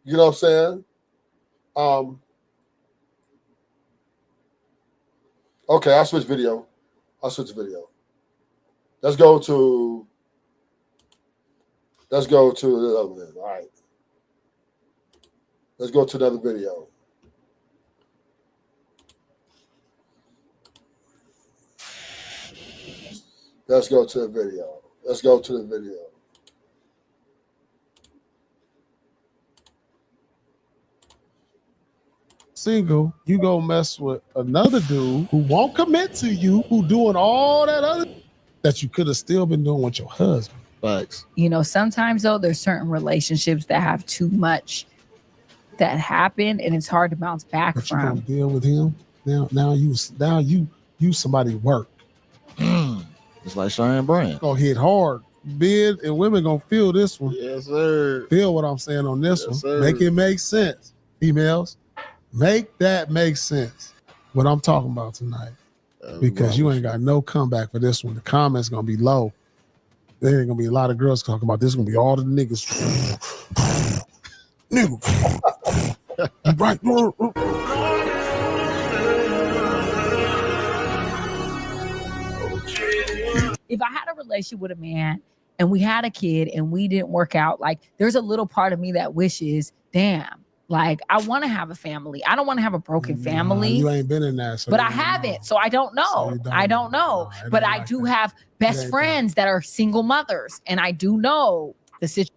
You know what I'm saying? Okay, I'll switch video. Let's go to the other one. All right. Let's go to another video. Let's go to the video. Single, you go mess with another dude who won't commit to you, who doing all that other that you could have still been doing with your husband. Facts. You know, sometimes though, there's certain relationships that have too much that happen, and it's hard to bounce back But you gonna from. deal with him now you somebody work. It's like Cheyenne Brand. Gonna hit hard. Men and women gonna feel this one. Yes, sir. Feel what I'm saying on this Yes, one. sir. Make it make sense. Females, make that make sense. What I'm talking about tonight. Because you ain't got no comeback for this one. The comments gonna be low. There ain't gonna be a lot of girls talking about this. Gonna be all the niggas. Nigga. You right. If I had a relationship with a man and we had a kid and we didn't work out, like there's a little part of me that wishes, damn, like I want to have a family. I don't want to have a broken family. You ain't been in that. So but I haven't. So I don't know. So I don't know. But I do have best friends that are single mothers. And I do know the situation.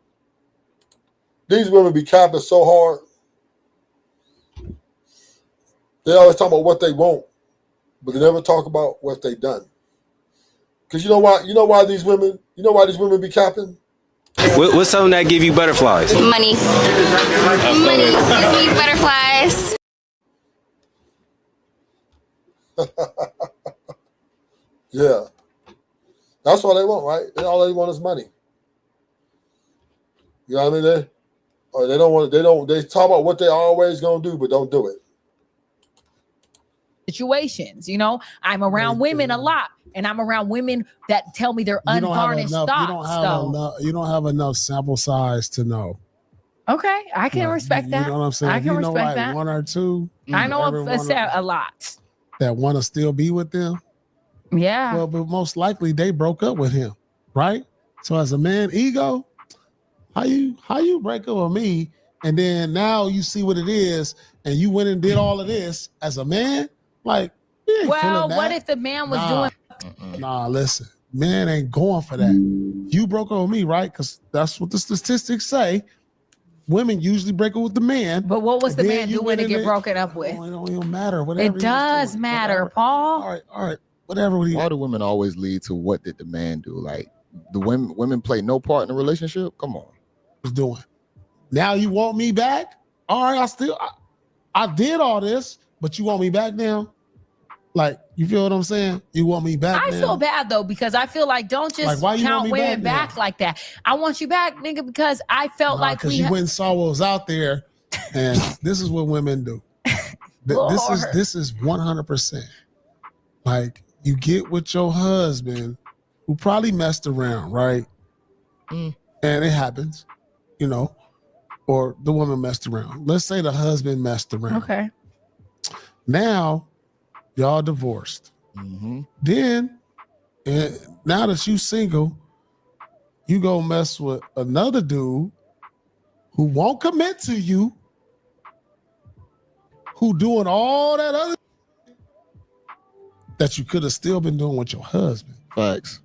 These women be capping so hard. They always talk about what they want, but they never talk about what they done. Because you know why these women be capping? What's something that give you butterflies? Money. Money gives me butterflies. Yeah. That's all they want, right? All they want is money. You know what I mean? They talk about what they always gonna do, but don't do it. Situations, I'm around women a lot, and I'm around women that tell me their unvarnished thoughts. You don't have enough sample size to know. Okay, I can respect that. You know what I'm saying? I can respect like that. one or two. I know a lot that want to still be with them. Yeah. Well, but most likely they broke up with him, right? So as a man, ego, how you break up with me, and then now you see what it is, and you went and did all of this as a man. Like, well, what if the man was doing? Nah, listen, man ain't going for that. You broke up with me, right? Because that's what the statistics say. Women usually break up with the man. But what was the man doing to get broken up with? It don't even matter. Whatever it does matter, Paul. All right. Whatever. Why do women always lead to what did the man do? Like the women play no part in the relationship? Come on. Was doing. Now you want me back? All right, I did all this. But you want me back now? Like, you feel what I'm saying? You want me back now? I feel bad, though, because I feel like don't just count women back like that. I want you back, nigga, because I felt like because you went and saw what was out there, and this is what women do. This is 100%. Like, you get with your husband, who probably messed around, right? And it happens, or the woman messed around. Let's say the husband messed around. Okay. Now, y'all divorced. Then, now that you single, you go mess with another dude who won't commit to you, who doing all that other that you could have still been doing with your husband. Facts.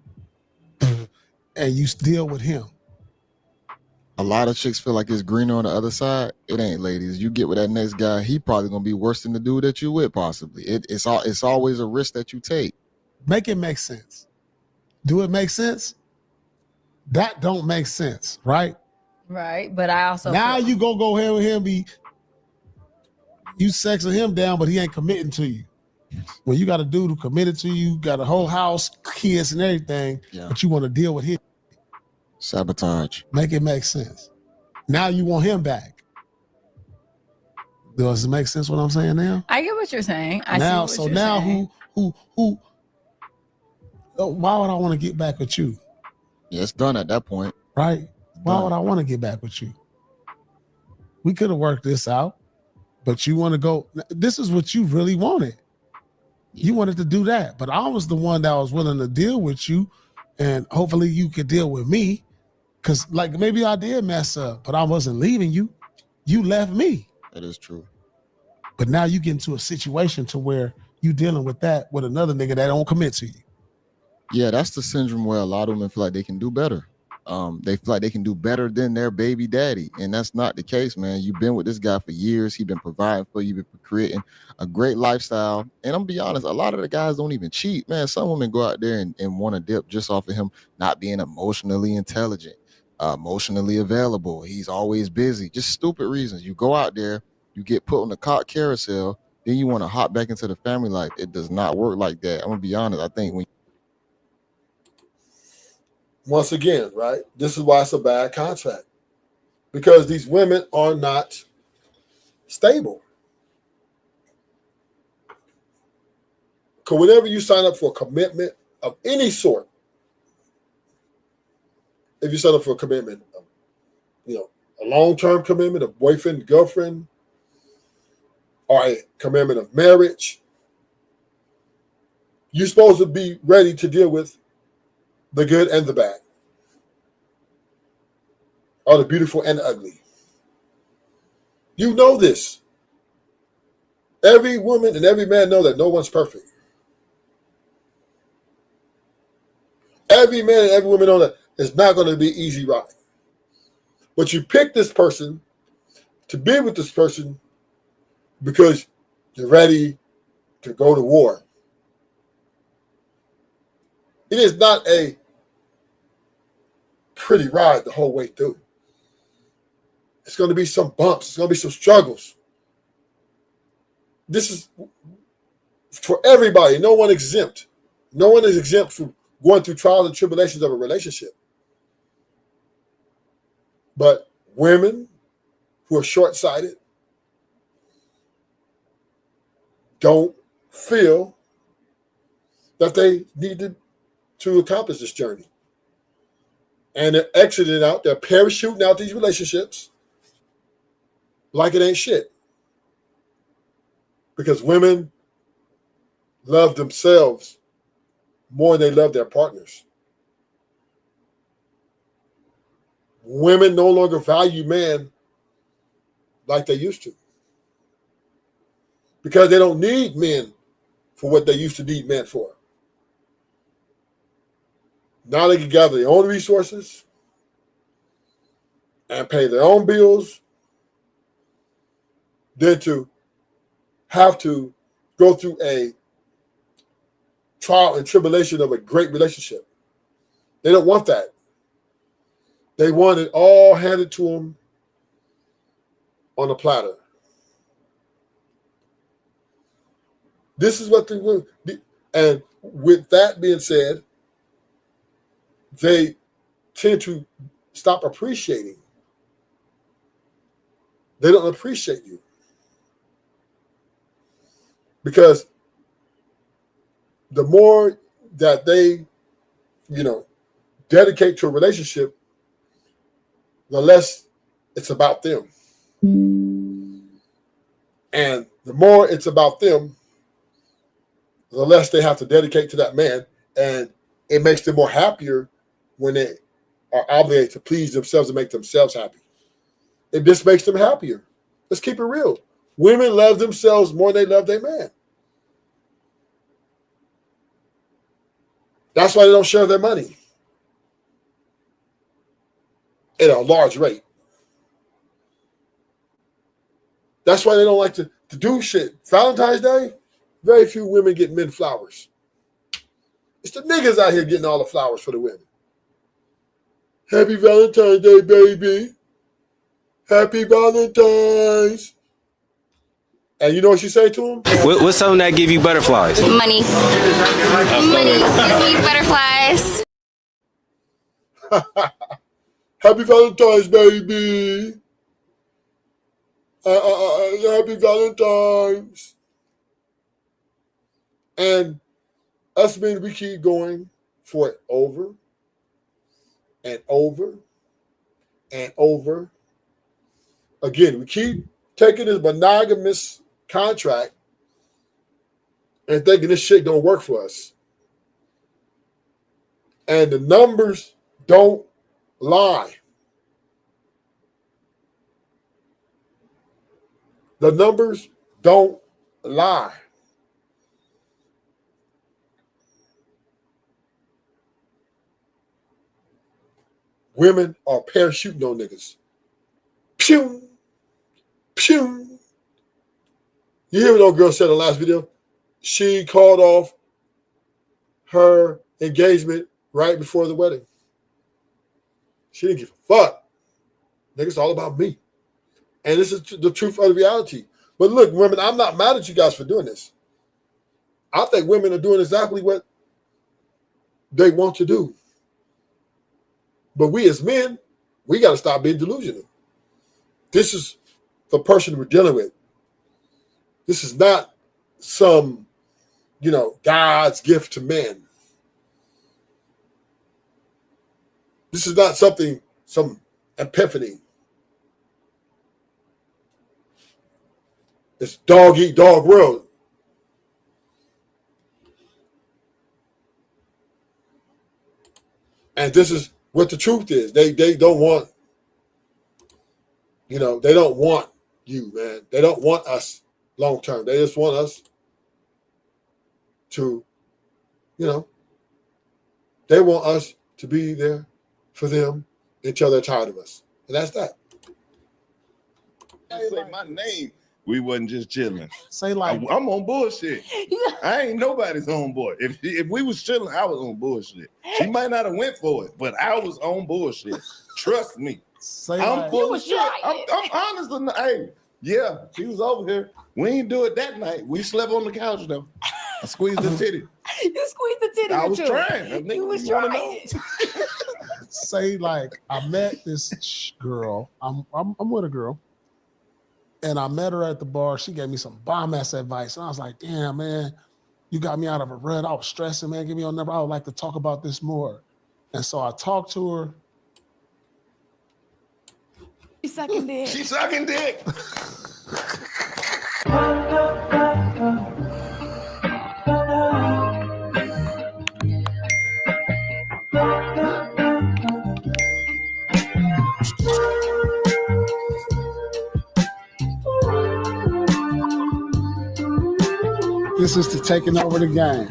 And you still with him. A lot of chicks feel like it's greener on the other side. It ain't, ladies. You get with that next guy, he probably gonna be worse than the dude that you with, possibly. It's always a risk that you take. Make it make sense. Do it make sense? That don't make sense, right? Right, but I also now you go ahead with him, you sexing him down, but he ain't committing to you. Well, you got a dude who committed to you, got a whole house, kids, and everything, but you want to deal with him. Sabotage. Make it make sense. Now you want him back. Does it make sense what I'm saying now? I get what you're saying. Who why would I want to get back with you? Yeah, it's done at that point. Right? Why would I want to get back with you? We could have worked this out, but you want to go. This is what you really wanted. You wanted to do that, but I was the one that was willing to deal with you, and hopefully you could deal with me. Because like maybe I did mess up, but I wasn't leaving you. You left me. That is true. But now you get into a situation to where you dealing with that with another nigga that don't commit to you. Yeah, that's the syndrome where a lot of women feel like they can do better. They feel like they can do better than their baby daddy. And that's not the case, man. You've been with this guy for years. He's been providing for you, been creating a great lifestyle. And I'm gonna be honest, a lot of the guys don't even cheat, man. Some women go out there and want to dip just off of him not being emotionally intelligent. emotionally available. He's always busy. Just stupid reasons. You go out there, you get put on the cop carousel, then you want to hop back into the family life. It does not work like that. I'm gonna be honest. I think when Once again, right? This is why it's a bad contract. Because these women are not stable. Because whenever you sign up for a commitment of any sort, if you sign up for a commitment, a long-term commitment, a boyfriend, girlfriend, or a commitment of marriage, you're supposed to be ready to deal with the good and the bad, or the beautiful and the ugly. You know this. Every woman and every man know that no one's perfect. Every man and every woman know that it's not going to be an easy ride. But you pick this person to be with this person because you're ready to go to war. It is not a pretty ride the whole way through. It's going to be some bumps. It's going to be some struggles. This is for everybody. No one exempt. No one is exempt from going through trials and tribulations of a relationship. But women who are short-sighted don't feel that they need to accomplish this journey. And they're exiting out, they're parachuting out these relationships like it ain't shit. Because women love themselves more than they love their partners. Women no longer value men like they used to. Because they don't need men for what they used to need men for. Now they can gather their own resources and pay their own bills than to have to go through a trial and tribulation of a great relationship. They don't want that. They want it all handed to them on a platter. This is what they want. And with that being said, they tend to stop appreciating. They don't appreciate you. Because the more that they, dedicate to a relationship, the less it's about them. And the more it's about them, the less they have to dedicate to that man. And it makes them more happier when they are obligated to please themselves and make themselves happy. It just makes them happier. Let's keep it real. Women love themselves more than they love their man. That's why they don't share their money at a large rate. That's why they don't like to do shit. Valentine's Day, very few women get men flowers. It's the niggas out here getting all the flowers for the women. Happy Valentine's Day, baby. Happy Valentine's. And you know what she say to him? What's something that give you butterflies? Money. Money gives me butterflies. Happy Valentine's, baby. Happy Valentine's. And us men, we keep going for it over and over and over. Again, we keep taking this monogamous contract and thinking this shit don't work for us. And the numbers don't lie. The numbers don't lie. Women are parachuting on niggas. Pew! Pew! You hear what old girl said in the last video? She called off her engagement right before the wedding. She didn't give a fuck. Nigga, it's all about me. And this is the truth of the reality. But look, women, I'm not mad at you guys for doing this. I think women are doing exactly what they want to do. But we as men, we got to stop being delusional. This is the person we're dealing with. This is not some, God's gift to men. This is not some epiphany. It's dog eat dog world. And this is what the truth is. They don't want, they don't want you, man. They don't want us long term. They just want us to, they want us to be there for them until they're tired of us. And that's that. Say my name. We wasn't just chilling. Say like I'm on bullshit. I ain't nobody's on board. If we was chilling, I was on bullshit. She might not have went for it, but I was on bullshit. Trust me. Say I'm like, full of shit. I'm honest enough. Hey, yeah, she was over here. We ain't do it that night. We slept on the couch though. I squeezed the titty. You squeezed the titty. I was trying. You was trying. Say like I met this girl. I'm with a girl. And I met her at the bar. She gave me some bomb-ass advice. And I was like, damn, man, you got me out of a rut. I was stressing, man. Give me your number. I would like to talk about this more. And so I talked to her. She's sucking dick. She's sucking dick. This is to taking over the game.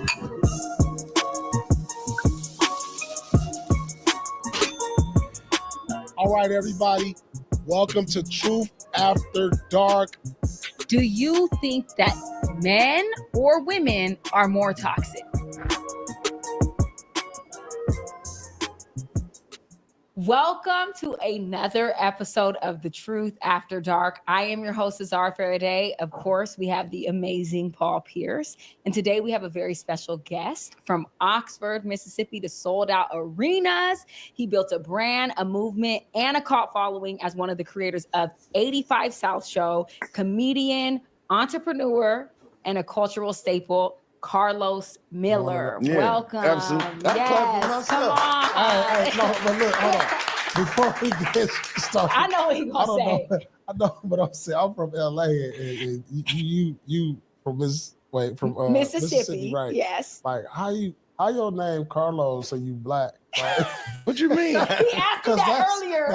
All right, everybody. Welcome to Truth After Dark. Do you think that men or women are more toxic? Welcome to another episode of The Truth After Dark. I am your host, Azar Faraday. Of course, we have the amazing Paul Pierce. And today we have a very special guest from Oxford, Mississippi, to sold out arenas. He built a brand, a movement, and a cult following as one of the creators of 85 South Show, comedian, entrepreneur, and a cultural staple, Carlos Miller. Yeah, welcome. Absolutely. Yes, come on. No, but look, hold on. Before we get started, I know what he's gonna say. I know, but I'm saying I'm from LA, and you from Mississippi, right? Yes. Like how your name Carlos and you black? Right? What you mean? He asked me that earlier.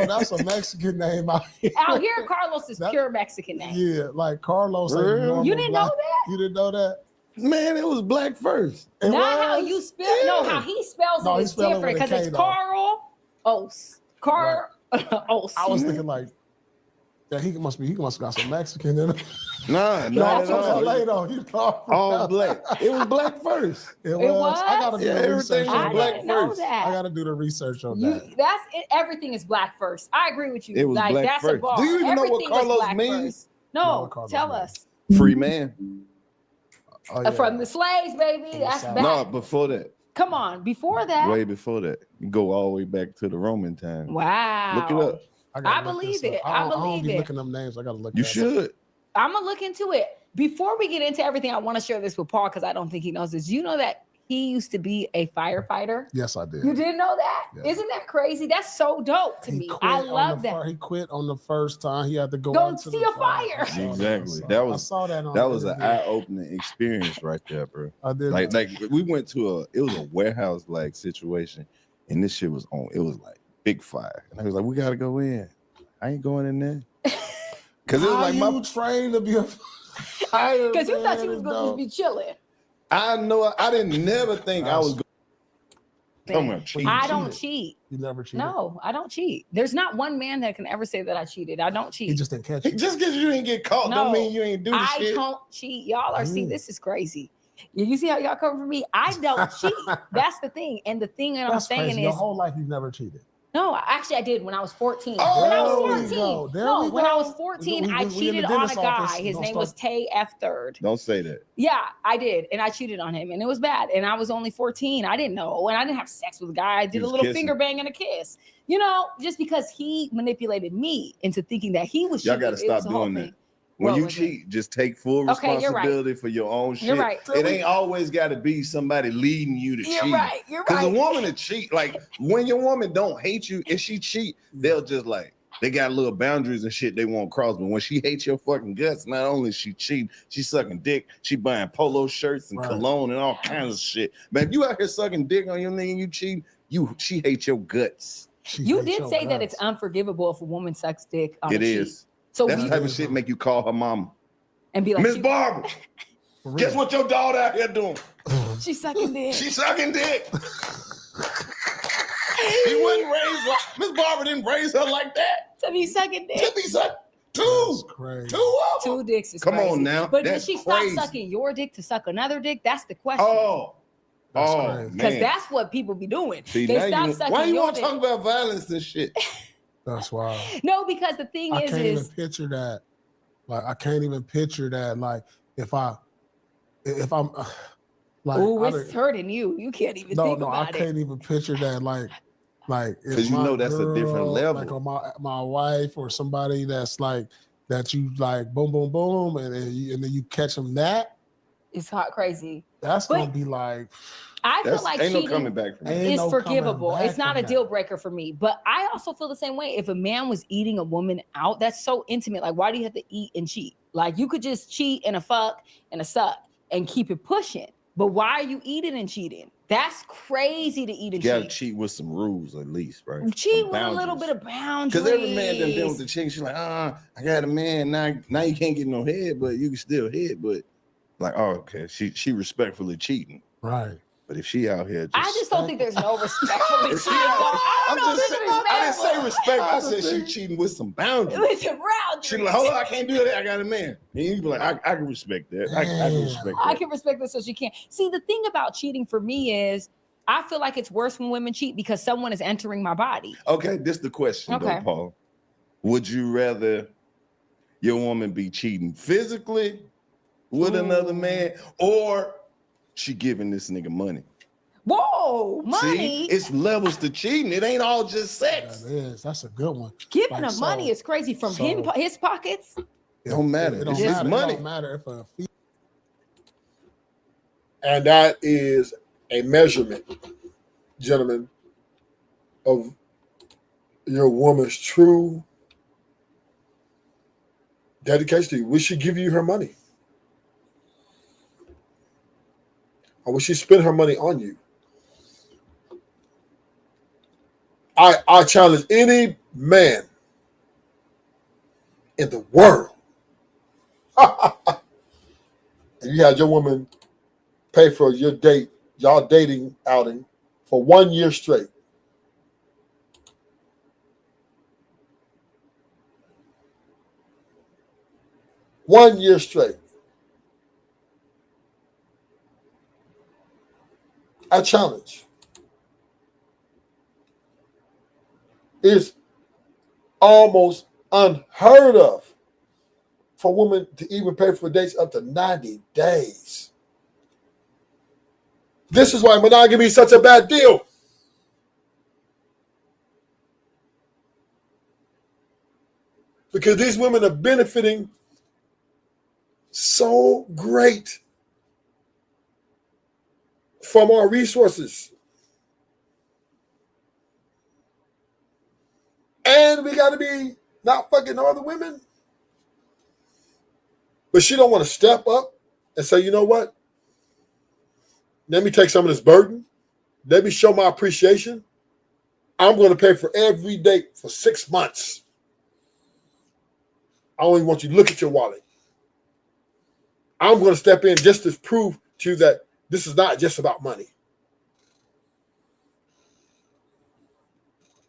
That's a Mexican name out here. Out here, Carlos is pure Mexican name. Yeah, like Carlos. Like you didn't know that? You didn't know that? Man, it was black first. How you spell. Yeah. No, how he spells it is different because it's Carl Os. Carl Os. I was thinking like that. He must have got some Mexican in him. Nah, not at all. All black. It was black first. It was. I gotta do the research. Everything was black first. I gotta do the research on that. That's it. Everything is black first. I agree with you. It was like black that's first. a bar. Do you even know what Carlos black means? First. No, tell us. Free man. Oh, yeah. From the slaves, baby. That's back. No, before that. Come on, before that. Way before that. You go all the way back to the Roman time. Wow. Look it up. I believe it. I don't be believe it. looking them names. I gotta look. You should. I'm gonna look into it. Before we get into everything, I want to share this with Paul because I don't think he knows this. You know that he used to be a firefighter? Yes, I did. You didn't know that? Yeah. Isn't that crazy? That's so dope to me. I love that. He quit on the first time. He had to go Go see a fire. Exactly. I saw that on that was an eye-opening experience right there, bro. I did. Like we went to it was a warehouse like situation, and this shit was on. It was like big fire, and I was like, we gotta go in. I ain't going in there because it was like my trained to be a fire. Because you thought you was gonna be chilling. I know. I didn't never think I was. I don't cheat. You never cheated? No, I don't cheat. There's not one man that can ever say that I cheated. I don't cheat. He just didn't catch you. Just because you didn't get caught don't mean you ain't do the shit. I don't cheat. Y'all are see, this is crazy. You see how y'all come for me? I don't cheat. That's the thing. And the thing that I'm saying crazy. is your whole life you've never cheated. No, actually, I did when I was 14. Oh, when I was there we 14. go. There No, we when I go. was 14, I We in the cheated on a dentist guy. office. His Don't name start- was Tay F. Third. Don't say that. Yeah, I did. And I cheated on him. And it was bad. And I was only 14. I didn't know. And I didn't have sex with a guy. I did a was little kissing. finger bang and a kiss. You know, just because he manipulated me into thinking that he was Y'all cheating. got to It was stop a whole doing thing. that. When What you was it? cheat, just take full Okay, you're right. responsibility for your own shit. You're right. It ain't always got to be somebody leading you to You're cheat. right. You're Because right. a woman to cheat, like when your woman don't hate you, if she cheat, they'll just like they got little boundaries and shit they won't cross. But when she hates your fucking guts, not only is she cheating, she sucking dick, she buying polo shirts and Right. cologne and all kinds of shit. Man, if you out here sucking dick on your nigga and you cheat, she hates your guts. You did say that it's unforgivable if a woman sucks dick on a It cheat. is. So That we, type of shit make you call her mama. and be like, Miss Barbara, guess what your daughter out here doing? she's sucking dick. She's sucking dick. He wasn't raised like Miss Barbara didn't raise her like that. To be sucking dick. To be sucking two of them. Two dicks is Come crazy. on now. But did That's she stop crazy. sucking your dick to suck another dick? That's the question. Oh, Because man. that's what people be doing. See, They now stop you, sucking why you your want to dick. talk about violence and shit? That's wild. No, because the thing I is, can't even picture that. Like I can't even picture that. Like if I'm like ooh, I it's done- hurting you. You can't even no, think I about it. can't even picture that. Like if 'Cause you my know that's a different girl, level. Like on my wife or somebody that's like that you like boom boom boom and then you catch them that. It's hot crazy. That's But gonna be like. I feel like ain't no cheating coming back from that. Ain't is no coming forgivable. back It's not from a that. deal breaker for me. But I also feel the same way. If a man was eating a woman out, that's so intimate. Like, why do you have to eat and cheat? Like, you could just cheat and a fuck and a suck and keep it pushing. But why are you eating and cheating? That's crazy to eat You and gotta cheat. cheat with some rules at least, right? Cheat Some with a little boundaries. bit of boundaries. Because every man done been with the chick, she's like, I got a man, now you can't get no head, but you can still hit. But like, oh, okay, she respectfully cheating. Right. But if she out here, I just don't think there's no respectfully If she cheating. out- though. I I'm don't know just if saying, it's I didn't say respectful. respect. I said she cheating with some boundaries. With some boundaries. She like, hold on, I can't do that. I got a man. And you be like, I can respect that. I can respect I that. can respect this so she can. See, the thing about cheating for me is I feel like it's worse when women cheat because someone is entering my body. Okay, this the question Okay. though, Paul. Would you rather your woman be cheating physically with another man, or she giving this nigga money? Whoa, money. See, it's levels to cheating. It ain't all just sex. That is. That's a good one. Giving Like, him money is crazy from so- his pockets. It don't matter. It It's don't his matter. money. It don't matter if a fee. And that is a measurement, gentlemen, of your woman's true dedication to you. Will she give you her money? Or will she spend her money on you? I challenge any man in the world. And you had your woman pay for your date, y'all dating outing for 1 year straight. One year straight. I challenge. It's almost unheard of for a woman to even pay for dates up to 90 days. This is why monogamy is such a bad deal. Because these women are benefiting so great from our resources. And we got to be not fucking other women. But she don't want to step up and say, you know what? Let me take some of this burden. Let me show my appreciation. I'm going to pay for every date for 6 months. I only want you to look at your wallet. I'm going to step in just to prove to you that this is not just about money.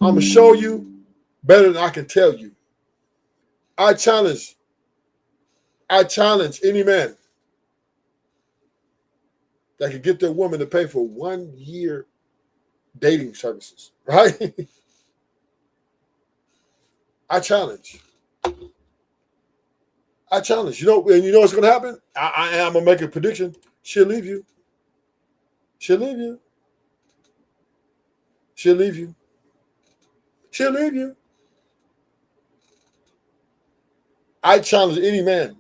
I'm going to show you better than I can tell you. I challenge any man that could get their woman to pay for 1 year dating services, right? I challenge. You know, and you know what's going to happen? I am going to make a prediction. She'll leave you. She'll leave you. She'll leave you. She'll leave you. I challenge any man.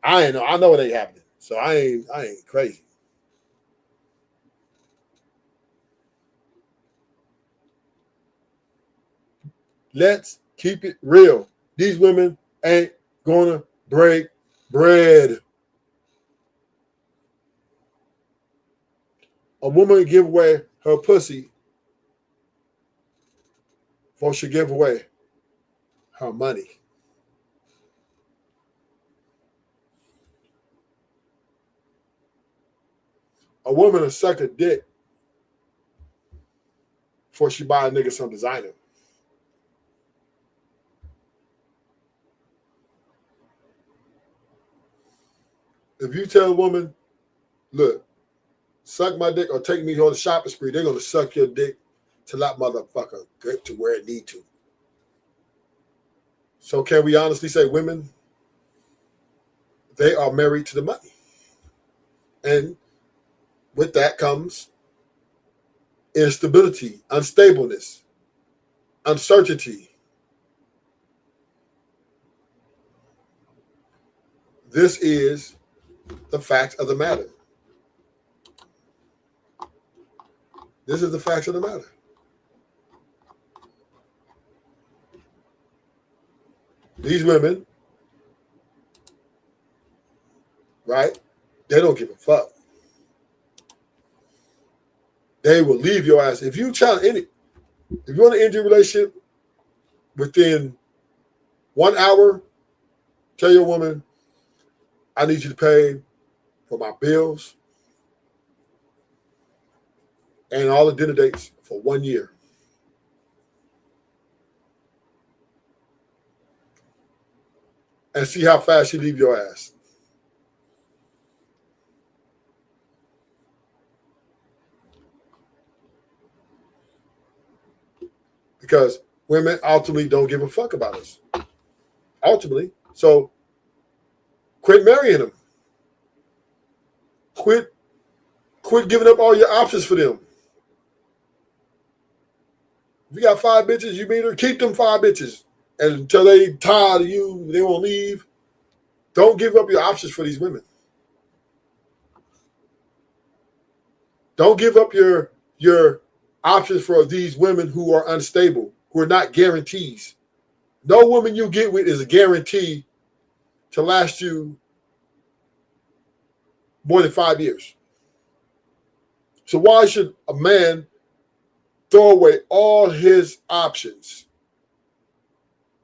I know it ain't happening. So I ain't crazy. Let's keep it real. These women ain't gonna break bread. A woman give away her pussy before she give away her money. A woman will suck a dick before she buy a nigga some designer. If you tell a woman, look, suck my dick or take me on the shopping spree, they're gonna suck your dick till that motherfucker get to where it need to. So can we honestly say women, they are married to the money? And with that comes instability, unstableness, uncertainty. This is the fact of the matter. This is the facts of the matter. These women, right? They don't give a fuck. They will leave your ass. If you want to end your relationship within 1 hour, tell your woman, I need you to pay for my bills and all the dinner dates for 1 year. And see how fast she leave your ass. Because women ultimately don't give a fuck about us. Ultimately. So quit marrying them. Quit giving up all your options for them. If you got 5 bitches, you mean her, keep them 5 bitches. And until they tired of you, they won't leave. Don't give up your options for these women. Don't give up your options for these women who are unstable, who are not guarantees. No woman you get with is a guarantee to last you more than 5 years. So why should a man throw away all his options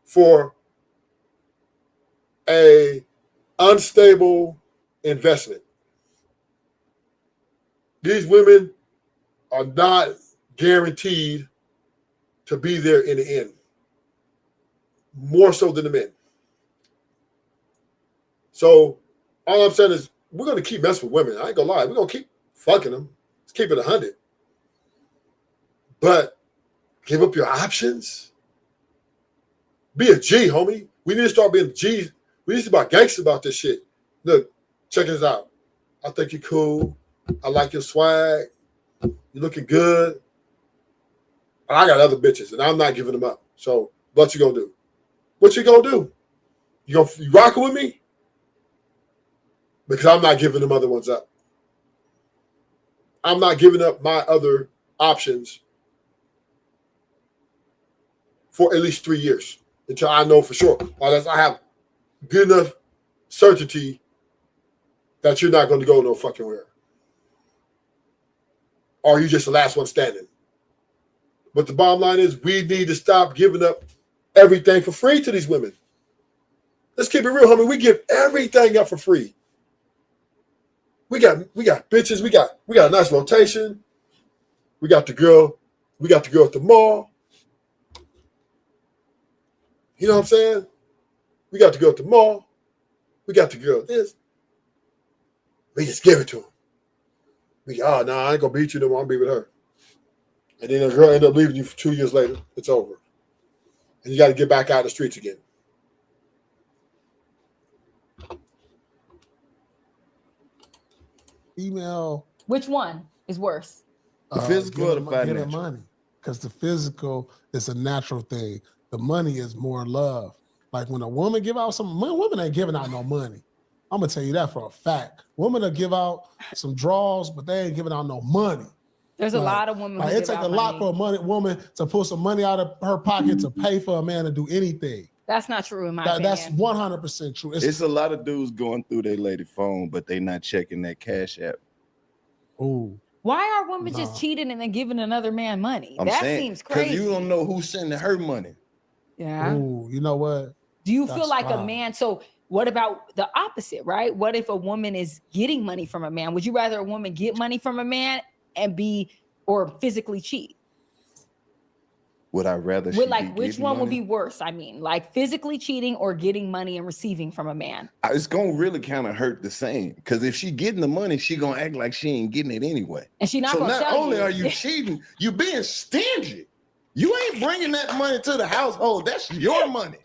for a unstable investment? These women are not guaranteed to be there in the end, more so than the men. So all I'm saying is we're going to keep messing with women. I ain't going to lie. We're going to keep fucking them. Let's keep it 100. But give up your options. Be a G, homie. We need to start being G's. We need to be gangsters about this shit. Look, check this out. I think you're cool. I like your swag. You're looking good. But I got other bitches, and I'm not giving them up. So what you gonna do? What you gonna do? You rocking with me? Because I'm not giving them other ones up. I'm not giving up my other options for at least 3 years until I know for sure, unless I have good enough certainty that you're not going to go no fucking where. Or you just the last one standing. But the bottom line is we need to stop giving up everything for free to these women. Let's keep it real, homie. We give everything up for free. We got bitches. We got a nice rotation. We got the girl at the mall. You know what I'm saying? We got the girl at the mall. We got the girl at this. We just give it to them. I ain't gonna beat you no more. I'll be with her. And then the girl end up leaving you for 2 years later. It's over. and you got to get back out of the streets again. Female. Which one is worse? The physical or the Giving financial? money. Because the physical is a natural thing. The money is more love. Like when a woman give out some money, women ain't giving out no money. I'm gonna tell you that for a fact. Women will give out some draws, but they ain't giving out no money. There's a lot of women. Like, who it give takes out a lot money. for a woman to pull some money out of her pocket to pay for a man to do anything. That's not true in my opinion. That's 100% true. It's a lot of dudes going through their lady phone, but they not checking that cash app. Ooh. Why are women just cheating and then giving another man money? I'm that saying, seems crazy. Because you don't know who's sending her money. Yeah. Ooh, you know what? Do you That's feel like a wild. man? So what about the opposite, right? What if a woman is getting money from a man? Would you rather a woman get money from a man and be or physically cheat? Would I rather? With like which one would be worse? I mean, like physically cheating or getting money and receiving from a man? It's gonna really kind of hurt the same. Because if she getting the money, she gonna act like she ain't getting it anyway. And she not so gonna not tell only you. are you cheating, you being stingy. You ain't bringing that money to the household. That's your money.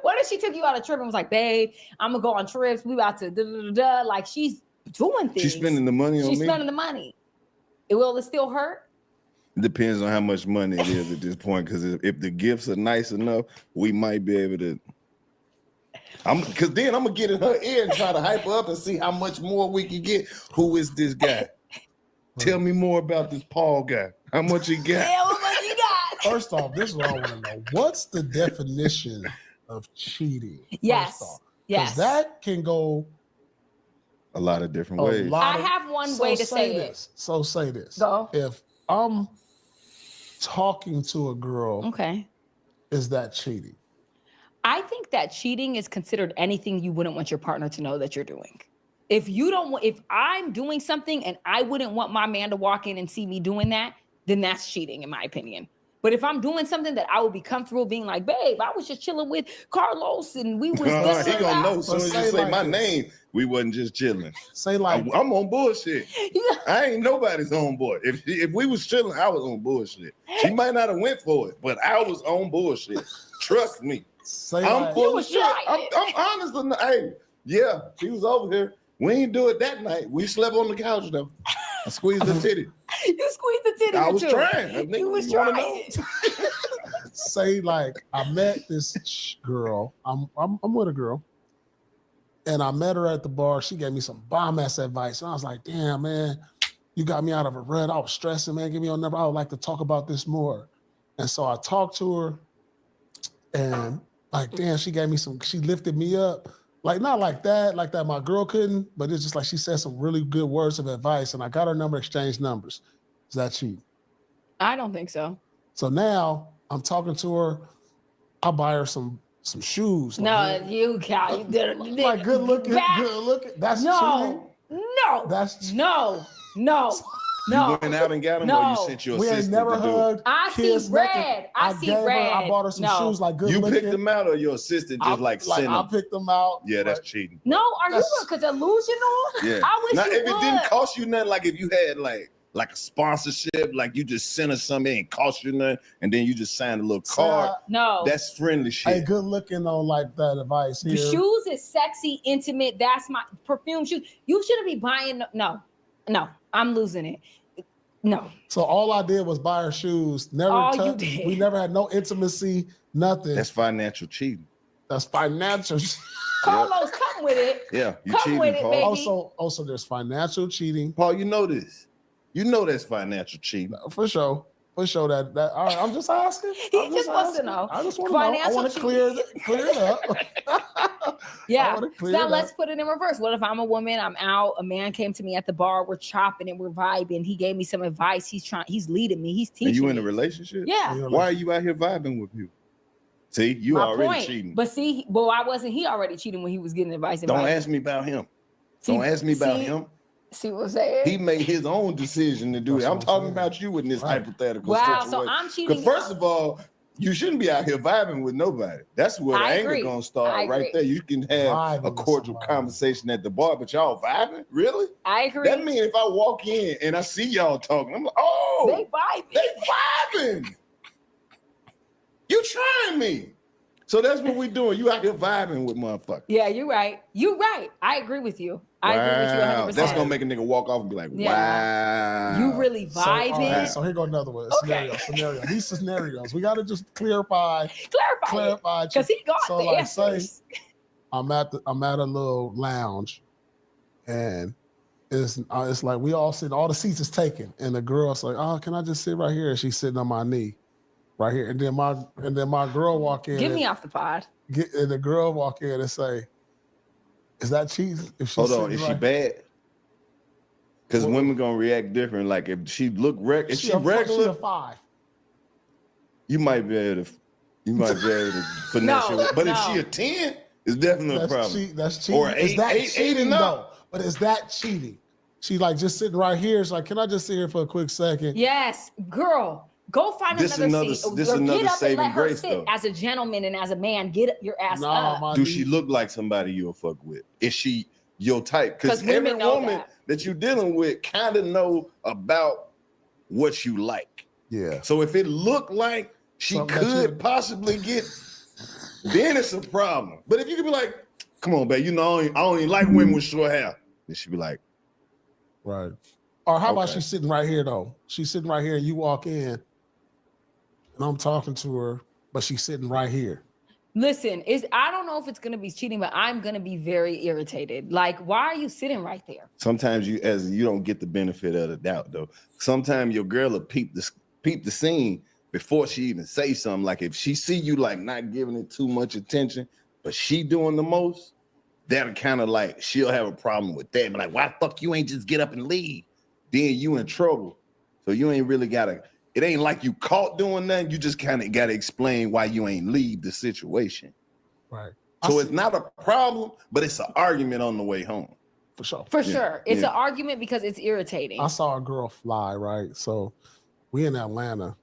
What if she took you on a trip and was like, babe, I'm gonna go on trips. We about to da da da da. Like she's doing things. She's spending the money on She's me. spending the money. Will it still hurt? It depends on how much money it is at this point. Because if the gifts are nice enough, we might be able to. Because then I'm gonna get in her ear and try to hype her up and see how much more we can get. Who is this guy? Tell me more about this Paul guy. How much he got? Yeah, how much you got? First off, this is what I want to know. What's the definition of cheating? Yes. First off? 'Cause Yes. that can go A lot of different a ways. lot I of- have one So way to say it. this. So say this. Go. If I'm talking to a girl, Okay. is that cheating? I think that cheating is considered anything you wouldn't want your partner to know that you're doing. If you don't want, if I'm doing something and I wouldn't want my man to walk in and see me doing that, then that's cheating in my opinion. But if I'm doing something that I would be comfortable being like, babe, I was just chilling with Carlos and we was He this gonna know as soon as you say say like my this. name, we wasn't just chilling. Say like I'm on bullshit. I ain't nobody's on board. If we was chilling, I was on bullshit. She might not have went for it, but I was on bullshit. Trust me. say I'm like, full of shit. I'm honest enough. Hey, yeah, she was over here. We ain't do it that night. We slept on the couch though. I squeezed the titty. You squeezed the titty. I with was you. trying. You was You wanna trying. say like I met this girl. I'm with a girl, and I met her at the bar. She gave me some bomb ass advice, and I was like, "Damn, man, you got me out of a rut. I was stressing, man. Give me your number. I would like to talk about this more." And so I talked to her, and like, damn, she gave me some. She lifted me up, like not like that my girl couldn't, but it's just like she said some really good words of advice, and I got her number, exchanged numbers. Is that cheating? I don't think so. So now I'm talking to her. I buy her some shoes. No, you got you did Like good looking. That's no, cheating. no, That's no. You went out and got them, or you sent your we ain't assistant never to do it? hugged. I see kissed, nothing. red. I see gave her- red. I bought her some No. shoes. Like good You looking. picked them out, or your assistant just sent I them? picked them out. Yeah, that's but cheating. No, are you That's- because delusional? Yeah. I wish Now, you if would. it didn't cost you nothing, like if you had like a sponsorship, like you just sent her something, it ain't cost you nothing, and then you just signed a little card. No. That's friendly Hey, shit. good looking on like that advice The here. shoes is sexy, intimate. That's my perfume shoes. You shouldn't be buying. No, I'm losing it. No. So all I did was buy her shoes. Never All you touched. did. We never had no intimacy. Nothing. That's financial cheating. That's financial. Carlos, come with it. Yeah, you Come cheating, with it, Paul. baby. Also, there's financial cheating. Paul, you know this. You know that's financial cheating. For sure. That all right, I'm just asking. He just wants to know. I just want to know. I Financial want to clear it up. Yeah. wanna So clear now it let's up. put it in reverse. What if I'm a woman? I'm out. A man came to me at the bar. We're chopping and we're vibing. He gave me some advice. He's leading me. He's teaching Are you in me. a relationship? Yeah. Why are you out here vibing with you? See, you My already point. cheating. But see, well, I wasn't. He already cheating when he was getting advice. and Don't vibing. ask me about him. See- Don't ask me about see- him. See what I'm saying? He made his own decision to do That's it. what I'm I'm talking saying. about you in this Right. hypothetical Wow. situation. So I'm cheating. Because first of all, you shouldn't be out here vibing with nobody. That's where the I anger agree. gonna start I right agree. there. You can have Vibing a with cordial somebody. conversation at the bar, but y'all vibing? Really? I agree. That means if I walk in and I see y'all talking, I'm like, oh, They vibing. they vibing. You trying me. So that's what we doing. You out here vibing with motherfuckers. Yeah, you're right. You're right. I agree with you. I agree with you 100%. That's gonna make a nigga walk off and be like, Yeah. wow. You really vibing. So here go another one. Scenario. These scenarios. We got to just clarify. Clarify. Because he got so the like, answers. say I'm at a little lounge, and it's like we all sit. All the seats is taken, and the girl's like, "Oh, can I just sit right here?" And she's sitting on my knee, right here. And then my girl walk in. Get me off the pod. And the girl walk in and say, "Is that cheating?" If she's hold on, is she bad? Because women gonna react different. Like if she look if she regular, she a 5. you might be able to finesse her. But if she a 10, it's definitely a problem. That's cheating. Or is that cheating and though? But is that cheating? She like just sitting right here. It's like, can I just sit here for a quick second? Yes, girl. Go find another seat. This or another get up saving and let her grace, sit though. as a gentleman and as a man. Get your ass up. Do she look like somebody you'll fuck with? Is she your type? Because every woman that you're dealing with kind of know about what you like. Yeah. So if it looked like she could possibly get, then it's a problem. But if you could be like, come on, babe, you know, I don't even like women with short hair. Then she'd be like, right. Or how about she's sitting right here though? She's sitting right here and you walk in and I'm talking to her, but she's sitting right here. Listen, I don't know if it's gonna be cheating, but I'm gonna be very irritated. Like, why are you sitting right there? sometimes you don't get the benefit of the doubt though. Sometimes your girl will peep the scene before she even say something. Like if she see you like not giving it too much attention, but she doing the most, that'll kind of like she'll have a problem with that. But like, why the fuck you ain't just get up and leave? Then you in trouble. So you ain't really gotta. It ain't like you caught doing nothing. You just kind of gotta explain why you ain't leave the situation. Right. So it's not a problem, but it's an argument on the way home. For sure. For sure. It's an argument because it's irritating. I saw a girl fly, right? So we in Atlanta,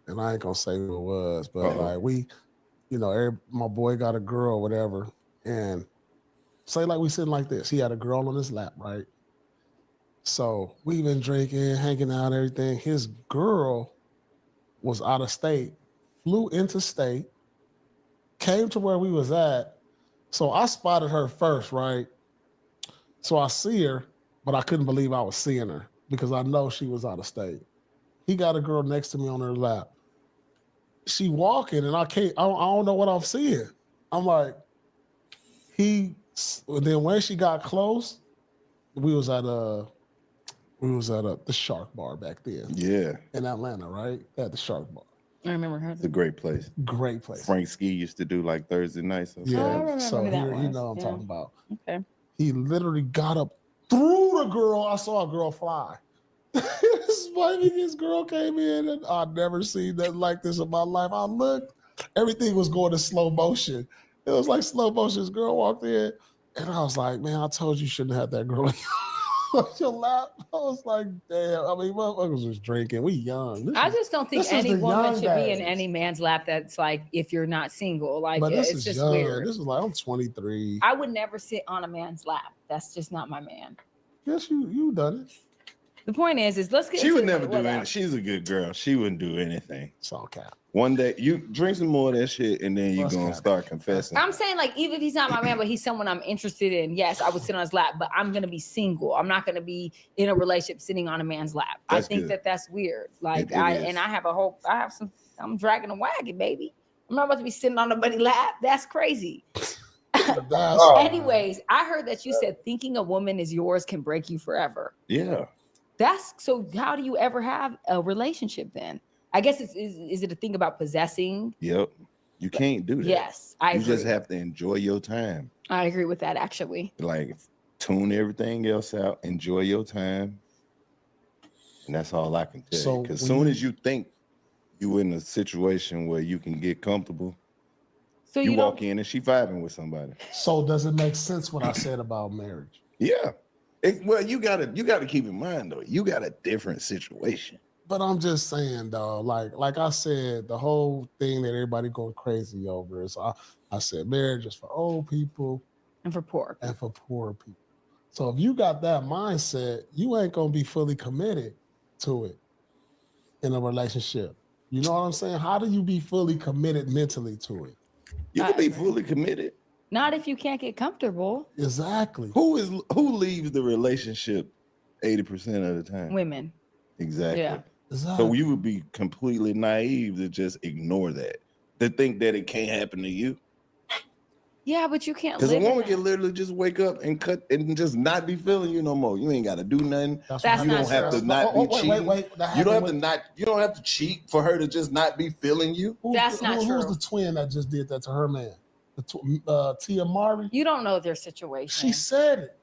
and I ain't gonna say who it was, but like we, you know, my boy got a girl, whatever, and say like we sitting like this. He had a girl on his lap, right? So we been drinking, hanging out, everything. His girl was out of state, flew into state, came to where we was at. So I spotted her first, right? So I see her, but I couldn't believe I was seeing her because I know she was out of state. He got a girl next to me on her lap. She walking and I don't know what I'm seeing. I'm like, then when she got close, we was at the Shark Bar back then. Yeah. In Atlanta, right? At the Shark Bar. I remember her. It's a great place. Great place. Frank Ski used to do like Thursday nights. Yeah. So here, you know what I'm talking about. Okay. He literally got up through the girl. I saw a girl fly. This girl came in and I'd never seen nothing like this in my life. I looked, everything was going in slow motion. It was like slow motion. This girl walked in and I was like, man, I told you shouldn't have that girl on your lap. I was like, damn. I mean, motherfuckers was drinking. We young. I just don't think any woman should be in any man's lap that's like, if you're not single. Like, but this it's is just young. weird. This is like, I'm 23. I would never sit on a man's lap. That's just not my man. Yes, you done it. The point is let's get. She would never do anything. She's a good girl. She wouldn't do anything. It's all cap. One day you drink some more of that shit, and then you're gonna start confessing. I'm saying, like, even if he's not my man, but he's someone I'm interested in, yes, I would sit on his lap, but I'm gonna be single. I'm not gonna be in a relationship sitting on a man's lap. That's I think good. that's weird. Like, is. I'm dragging a wagon, baby. I'm not about to be sitting on nobody's lap. That's crazy. Anyways, I heard that you said thinking a woman is yours can break you forever. Yeah. So how do you ever have a relationship then? I guess is it a thing about possessing? Yep. You can't do that. Yes, I agree. You just have to enjoy your time. I agree with that, actually. Like, tune everything else out. Enjoy your time. And that's all I can tell you. Because soon as you think you in a situation where you can get comfortable, so you walk in and she vibing with somebody. So does it make sense what I said about marriage? Yeah. Well, you gotta keep in mind though, you got a different situation. But I'm just saying, though, like I said, the whole thing that everybody going crazy over is I said marriage is for old people and for poor people. So if you got that mindset, you ain't gonna be fully committed to it in a relationship. You know what I'm saying? How do you be fully committed mentally to it? You can be fully committed. Not if you can't get comfortable. Exactly. Who leaves the relationship 80% of the time? Women. Exactly. Yeah. So you would be completely naive to just ignore that, to think that it can't happen to you. Yeah, but you can't Because a live in woman that. can literally just wake up and cut and just not be feeling you no more. You ain't got to do nothing. That's you not don't have true. to not be cheating. Wait. You don't have to not. You don't have to cheat for her to just not be feeling you. That's not true. Who's the twin that just did that to her man? Tia Mari. You don't know their situation. She said it.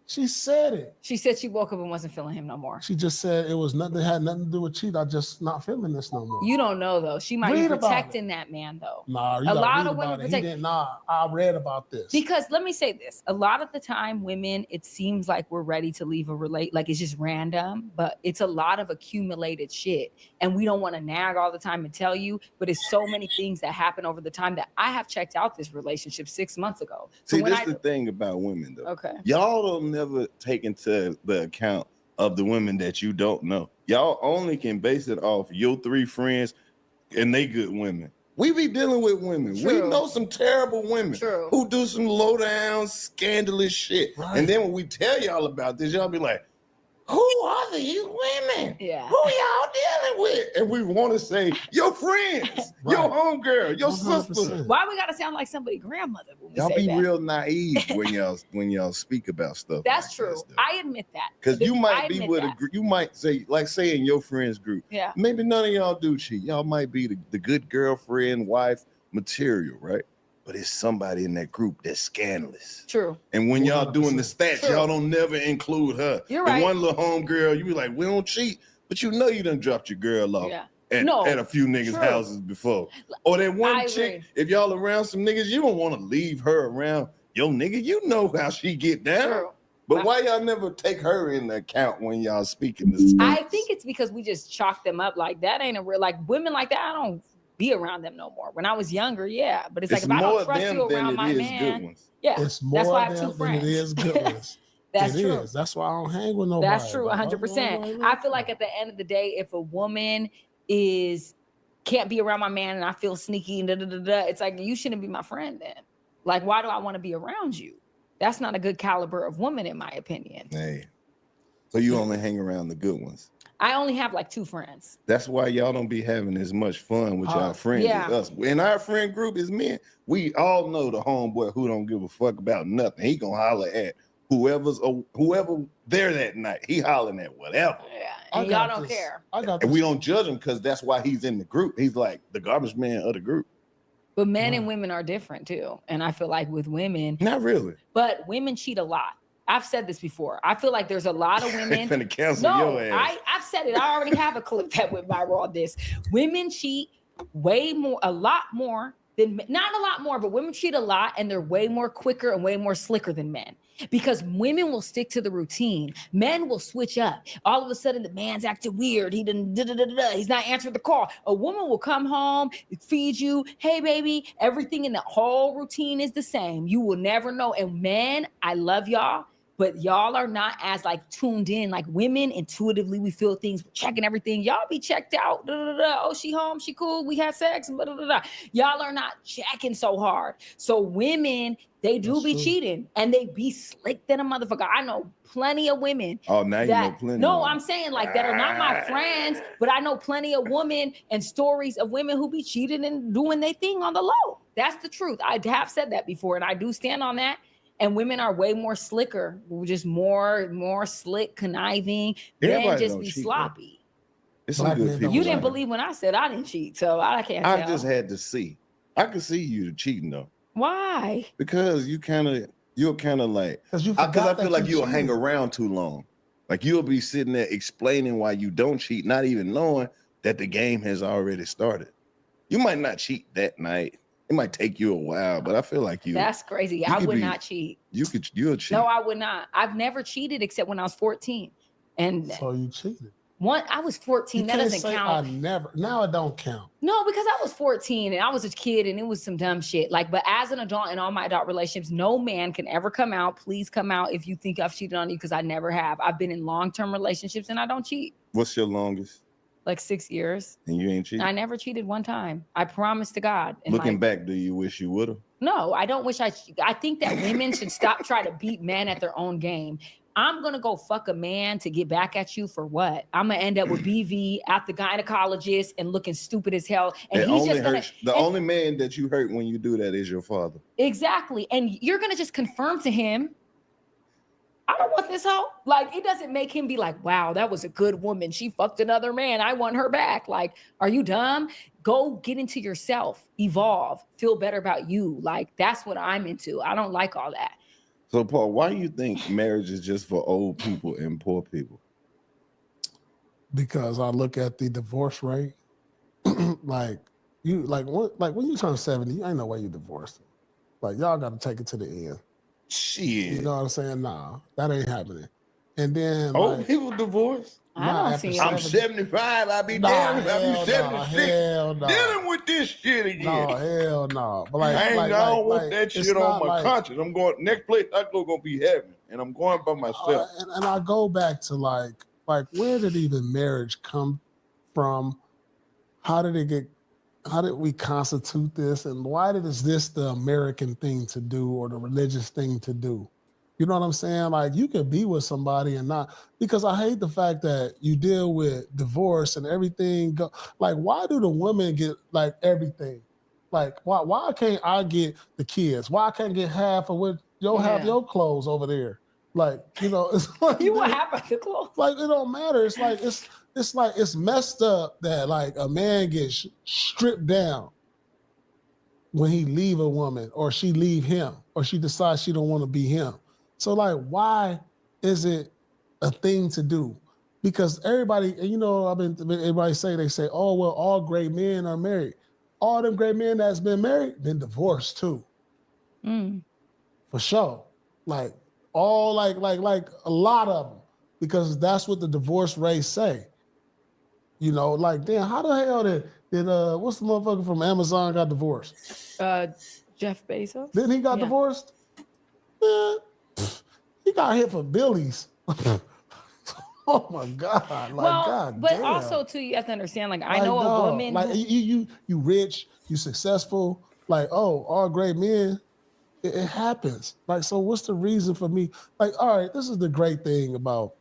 She said it. She said she woke up and wasn't feeling him no more. She just said it was nothing. It had nothing to do with cheat. I just not feeling this no more. You don't know though. She might Read be about protecting that man though. Nah, you a gotta lot read of women about it. He protect. didn't. Nah, I read about this. Because let me say this: a lot of the time, women, it seems like we're ready to leave a like it's just random, but it's a lot of accumulated shit, and we don't want to nag all the time and tell you. But it's so many things that happen over the time that I have checked out this relationship 6 months ago. So See, when this is the thing about women, though. Okay. Y'all don't never take into the account of the women that you don't know. Y'all only can base it off your 3 friends and they good women. We be dealing with women. True. We know some terrible women who do some low down, scandalous shit. Right. And then when we tell y'all about this, y'all be like, who are these women? Yeah. Who y'all dealing with? And we want to say, your friends, your homegirl, your sister. Why we gotta sound like somebody's grandmother when we Y'all say be that? real naive when y'all speak about stuff. That's true. I admit that. Because you I might be admit with that. a group, you might say, like say in your friends group, Yeah. maybe none of y'all do cheat. Y'all might be the good girlfriend, wife material, right? But it's somebody in that group that's scandalous. True. And when y'all doing the stats, y'all don't never include her. You're the right. one little home girl, you be like, we don't cheat, but you know you done dropped your girl off. Yeah. At a few niggas' True. houses before. Or that one I chick, agree. if y'all around some niggas, you don't want to leave her around your nigga. You know how she get down. True. But why y'all never take her in the account when y'all speaking this? I think it's because we just chalk them up like that ain't a real like women like that. I don't be around them no more. When I was younger, yeah. But it's like if I don't trust you around my man, yeah, It's more that's why I have them 2 than friends. it is good ones. That's It true. is. That's why I don't hang with nobody. That's true, 100%. I feel like at the end of the day, if a woman can't be around my man and I feel sneaky and it's like you shouldn't be my friend then. Like, why do I want to be around you? That's not a good caliber of woman, in my opinion. Hey, so you only hang around the good ones. I only have like 2 friends. That's why y'all don't be having as much fun with y'all friends yeah. as us. In our friend group is men. We all know the homeboy who don't give a fuck about nothing. He gonna holler at whoever there that night. He hollering at whatever. Yeah, and y'all don't care. And we don't judge him because that's why he's in the group. He's like the garbage man of the group. But men and women are different too. And I feel like with women, not really. But women cheat a lot. I've said this before. I feel like there's a lot of women. Finna cancel your ass. I've said it. I already have a clip that went viral on this. Women cheat a lot more than not a lot more, but women cheat a lot and they're way more quicker and way more slicker than men. Because women will stick to the routine. Men will switch up. All of a sudden, the man's acting weird. He didn't, he's not answering the call. A woman will come home, feed you. Hey, baby, everything in the whole routine is the same. You will never know. And men, I love y'all, but y'all are not as like tuned in. Like women, intuitively, we feel things, checking everything. Y'all be checked out. Oh, she home, she cool, we had sex. Y'all are not checking so hard. So women, they do be cheating and they be slick than a motherfucker. I know plenty of women. Oh, now you know plenty. No, I'm saying like that are not my friends, but I know plenty of women and stories of women who be cheating and doing their thing on the low. That's the truth. I have said that before and I do stand on that. And women are way more slicker, just more slick, conniving. Men just be sloppy. It's some good people. You didn't believe when I said I didn't cheat, so I can't tell. I just had to see. I could see you cheating though. Why? Because you're kind of like because I feel like you'll hang around too long. Like you'll be sitting there explaining why you don't cheat, not even knowing that the game has already started. You might not cheat that night. It might take you a while, but I feel like you. That's crazy. I would not cheat. You'll cheat. No, I would not. I've never cheated except when I was 14. And so you cheated. I was 14. That doesn't count. I never. Now it don't count. No, because I was 14 and I was a kid and it was some dumb shit. Like, but as an adult in all my adult relationships, no man can ever come out. Please come out if you think I've cheated on you, because I never have. I've been in long-term relationships and I don't cheat. What's your longest? like 6 years. And you ain't cheated? I never cheated one time. I promise to God. And Looking back, do you wish you would have? No, I don't wish I think that women should stop trying to beat men at their own game. I'm going to go fuck a man to get back at you for what? I'm going to end up with BV at the gynecologist and looking stupid as hell. And he's just going to. The only man that you hurt when you do that is your father. Exactly. And you're going to just confirm to him, I don't want this hoe. Like, it doesn't make him be like, wow, that was a good woman. She fucked another man. I want her back. Like, are you dumb? Go get into yourself, evolve, feel better about you. Like, that's what I'm into. I don't like all that. So, Paul, why do you think marriage is just for old people and poor people? Because I look at the divorce rate. like when you turn 70, you ain't no way you divorced. Like, y'all got to take it to the end. Shit. You know what I'm saying? Nah, that ain't happening. And then old people divorce. I don't see I'm 75. I'll be damned. I'll be 76. Hell no. Dealing with this shit again. No, hell no. But like, I don't want that shit on my like, conscience. I'm going next place I go gonna be heaven, and I'm going by myself. And I go back to like where did even marriage come from? How did we constitute this, and why is this the American thing to do or the religious thing to do? You know what I'm saying? Like, you could be with somebody and not, because I hate the fact that you deal with divorce and everything. Like, why do the women get like everything? Like, why can't I get the kids? Why I can't get half of what you'll have your clothes over there? Like, you know, it's like you want half of the clothes. Like, it don't matter. It's like it's messed up that like a man gets stripped down when he leave a woman, or she leave him, or she decides she don't want to be him. So like, why is it a thing to do? Because everybody, you know, everybody they say, oh, well, all great men are married. All them great men that's been married, been divorced too. For sure. Like all like a lot of them, because that's what the divorce rates say. You know, like, damn, how the hell did what's the motherfucker from Amazon got divorced? Jeff Bezos. Didn't he got divorced? Man, he got hit for Billy's. Oh my God! Like, well, God but damn. Also too, you have to understand. Like, I know a woman. Like, you rich, you successful. Like, oh, all great men. It happens. Like, so what's the reason for me? Like, all right, this is the great thing about.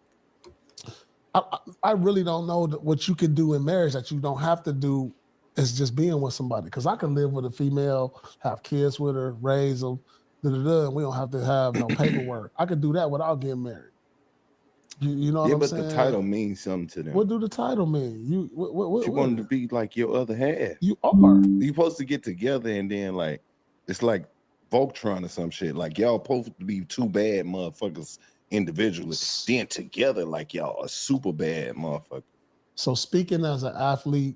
I really don't know what you can do in marriage that you don't have to do is just being with somebody. Because I can live with a female, have kids with her, raise them, and we don't have to have no paperwork. I could do that without getting married. You know what I'm saying? Yeah, but the title means something to them. What do the title mean? You want to be like your other half. You are. You're supposed to get together and then like, it's like Voltron or some shit. Like, y'all supposed to be two bad motherfuckers individually, then together like y'all a super bad motherfucker. So speaking as an athlete,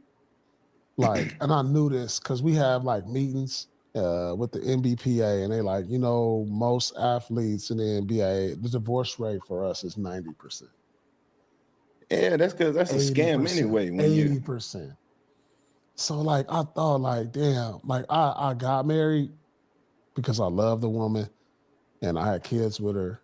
like, and I knew this because we have like meetings with the NBPA, and they like, you know, most athletes in the NBA, the divorce rate for us is 90%. Yeah, that's because that's a scam anyway. 80%. So like, I thought like, damn, like I got married because I loved the woman and I had kids with her.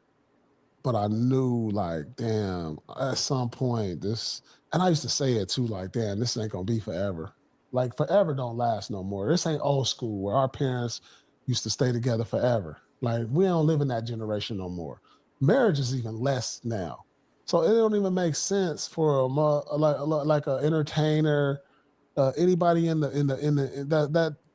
But I knew like, damn, at some point this, and I used to say it too, like, damn, this ain't gonna be forever. Like, forever don't last no more. This ain't old school where our parents used to stay together forever. Like, we don't live in that generation no more. Marriage is even less now. So it don't even make sense for like an entertainer, anybody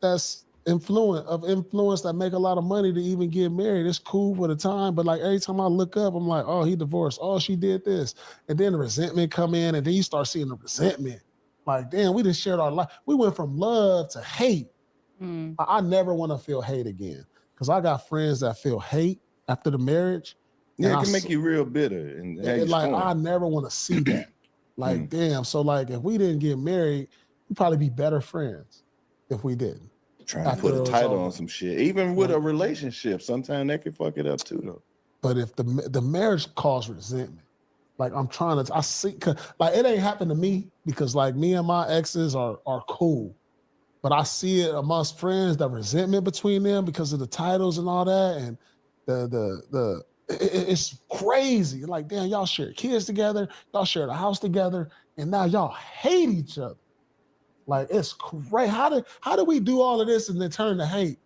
that's influence that make a lot of money to even get married. It's cool for the time, but like every time I look up, I'm like, oh, he divorced. Oh, she did this, and then the resentment come in, and then you start seeing the resentment. Like, damn, we just shared our life. We went from love to hate. I never want to feel hate again, because I got friends that feel hate after the marriage. Yeah, it can make you real bitter, and like I never want to see that. Like, damn. So like, if we didn't get married, we'd probably be better friends if we didn't. Trying to put a title on some shit, even with a relationship, sometimes that can fuck it up too, though. But if the marriage caused resentment, like I see, like it ain't happened to me because like me and my exes are cool, but I see it amongst friends, the resentment between them because of the titles and all that, and the it's crazy. Like, damn, y'all share kids together, y'all share the house together, and now y'all hate each other. Like, it's crazy. How do we do all of this and then turn to hate?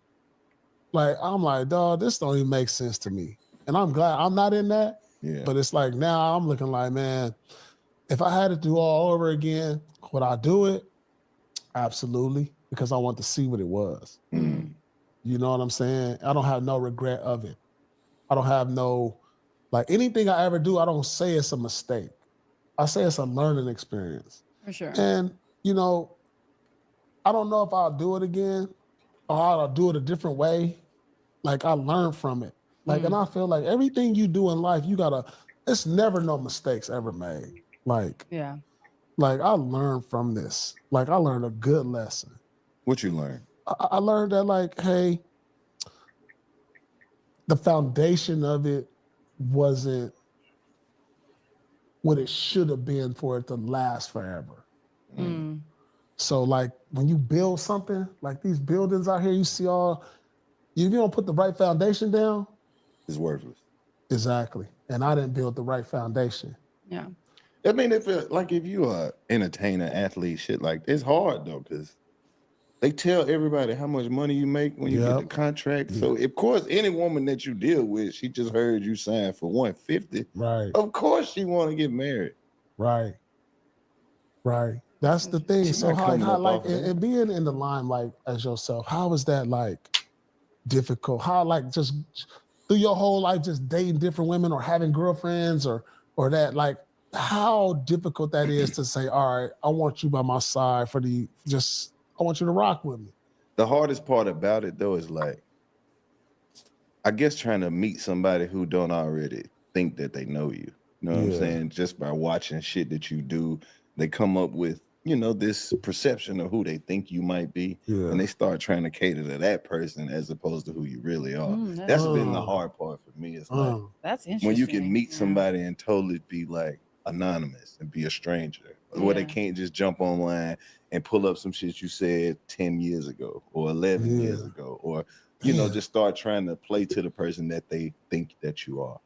Like, I'm like, dog, this don't even make sense to me. And I'm glad I'm not in that. Yeah. But it's like now I'm looking like, man, if I had to do all over again, would I do it? Absolutely, because I want to see what it was. Mm. You know what I'm saying? I don't have no regret of it. I don't have no, like anything I ever do, I don't say it's a mistake. I say it's a learning experience. For sure. And, you know, I don't know if I'll do it again or I'll do it a different way. Like I learned from it. Like, and I feel like everything you do in life, it's never no mistakes ever made. Like I learned from this. Like I learned a good lesson. What you learned? I learned that like, hey, the foundation of it wasn't what it should have been for it to last forever. So like when you build something, like these buildings out here, you see if you don't put the right foundation down, it's worthless. Exactly. And I didn't build the right foundation. Yeah. I mean, if you are entertainer, athlete, shit like it's hard though, because they tell everybody how much money you make when you get the contract. So of course, any woman that you deal with, she just heard you sign for 150. Right. Of course she want to get married. Right. Right. That's the thing. She's So not how coming up like off of that. and being in the limelight as yourself, how is that like difficult? How like just through your whole life just dating different women or having girlfriends or that like how difficult that is to say, all right, I want you by my side I want you to rock with me. The hardest part about it though is like, I guess trying to meet somebody who don't already think that they know you. You know what I'm saying? Just by watching shit that you do, they come up with, you know, this perception of who they think you might be. And they start trying to cater to that person as opposed to who you really are. That's been the hard part for me. It's like that's interesting. when you can meet somebody and totally be like anonymous and be a stranger, where they can't just jump online and pull up some shit you said 10 years ago or 11 years ago, or you know, just start trying to play to the person that they think that you are.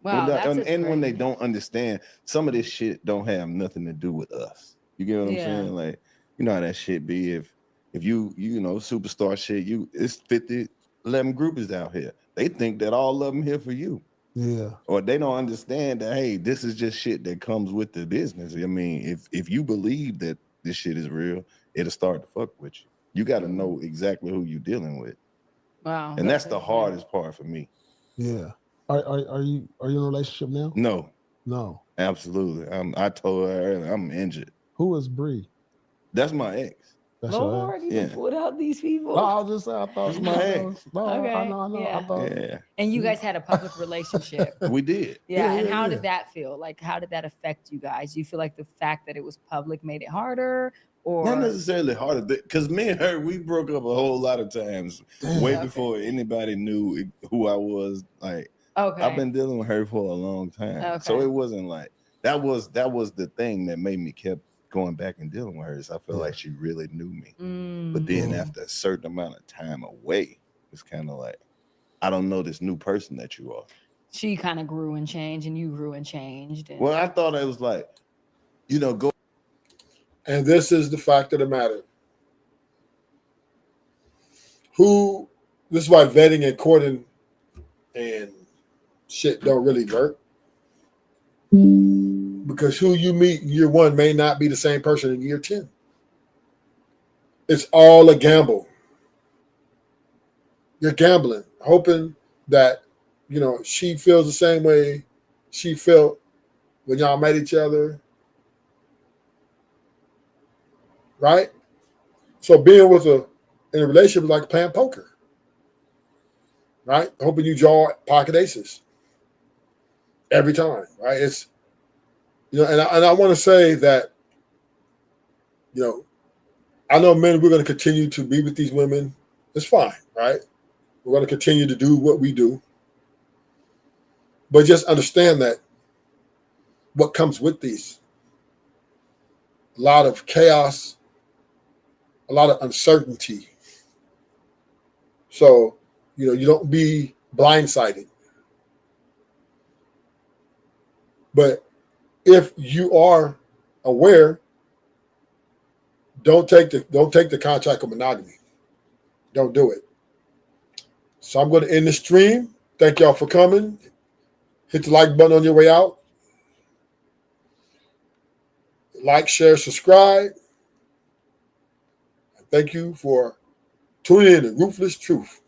Wow, and when they don't understand, some of this shit don't have nothing to do with us. You get what I'm saying? Like, you know how that shit be. If you know, superstar shit, it's 11 groupies out here. They think that all of them here for you. Yeah. Or they don't understand that, hey, this is just shit that comes with the business. I mean, if you believe that this shit is real, it'll start to fuck with you. You got to know exactly who you're dealing with. Wow. And that's the hardest part for me. Yeah. Are you in a relationship now? No, absolutely. I told her earlier, I'm injured. Who is Bree? That's my ex. That's Lord, you pulled out these people. No, I was just saying, I thought That's my ex. No, Okay, I know. yeah. I thought, And you guys had a public relationship. We did. Yeah. And how did that feel? Like, how did that affect you guys? Do you feel like the fact that it was public made it harder? Or not necessarily harder, because me and her, we broke up a whole lot of times way before anybody knew who I was. Like, I've been dealing with her for a long time, so it wasn't like that was the thing that made me kept going back and dealing with her. Is I felt like she really knew me, but then after a certain amount of time away, it's kind of like, I don't know this new person that you are. She kind of grew and changed, and you grew and changed. And well, I thought it was like, you know, go. And this is the fact of the matter. This is why vetting and courting and shit don't really work. Because who you meet in year 1 may not be the same person in year 10. It's all a gamble. You're gambling, hoping that, you know, she feels the same way she felt when y'all met each other. Right? So being in a relationship is like playing poker. Right? Hoping you draw pocket aces every time. Right? It's, you know, and I want to say that, you know, I know men, we're going to continue to be with these women. It's fine, right? We're going to continue to do what we do. But just understand that what comes with these, a lot of chaos, a lot of uncertainty. So, you know, you don't be blindsided. But if you are aware, don't take the contract of monogamy. Don't do it. So I'm going to end the stream. Thank y'all for coming. Hit the like button on your way out. Like, share, subscribe. Thank you for tuning in to Ruthless Truth.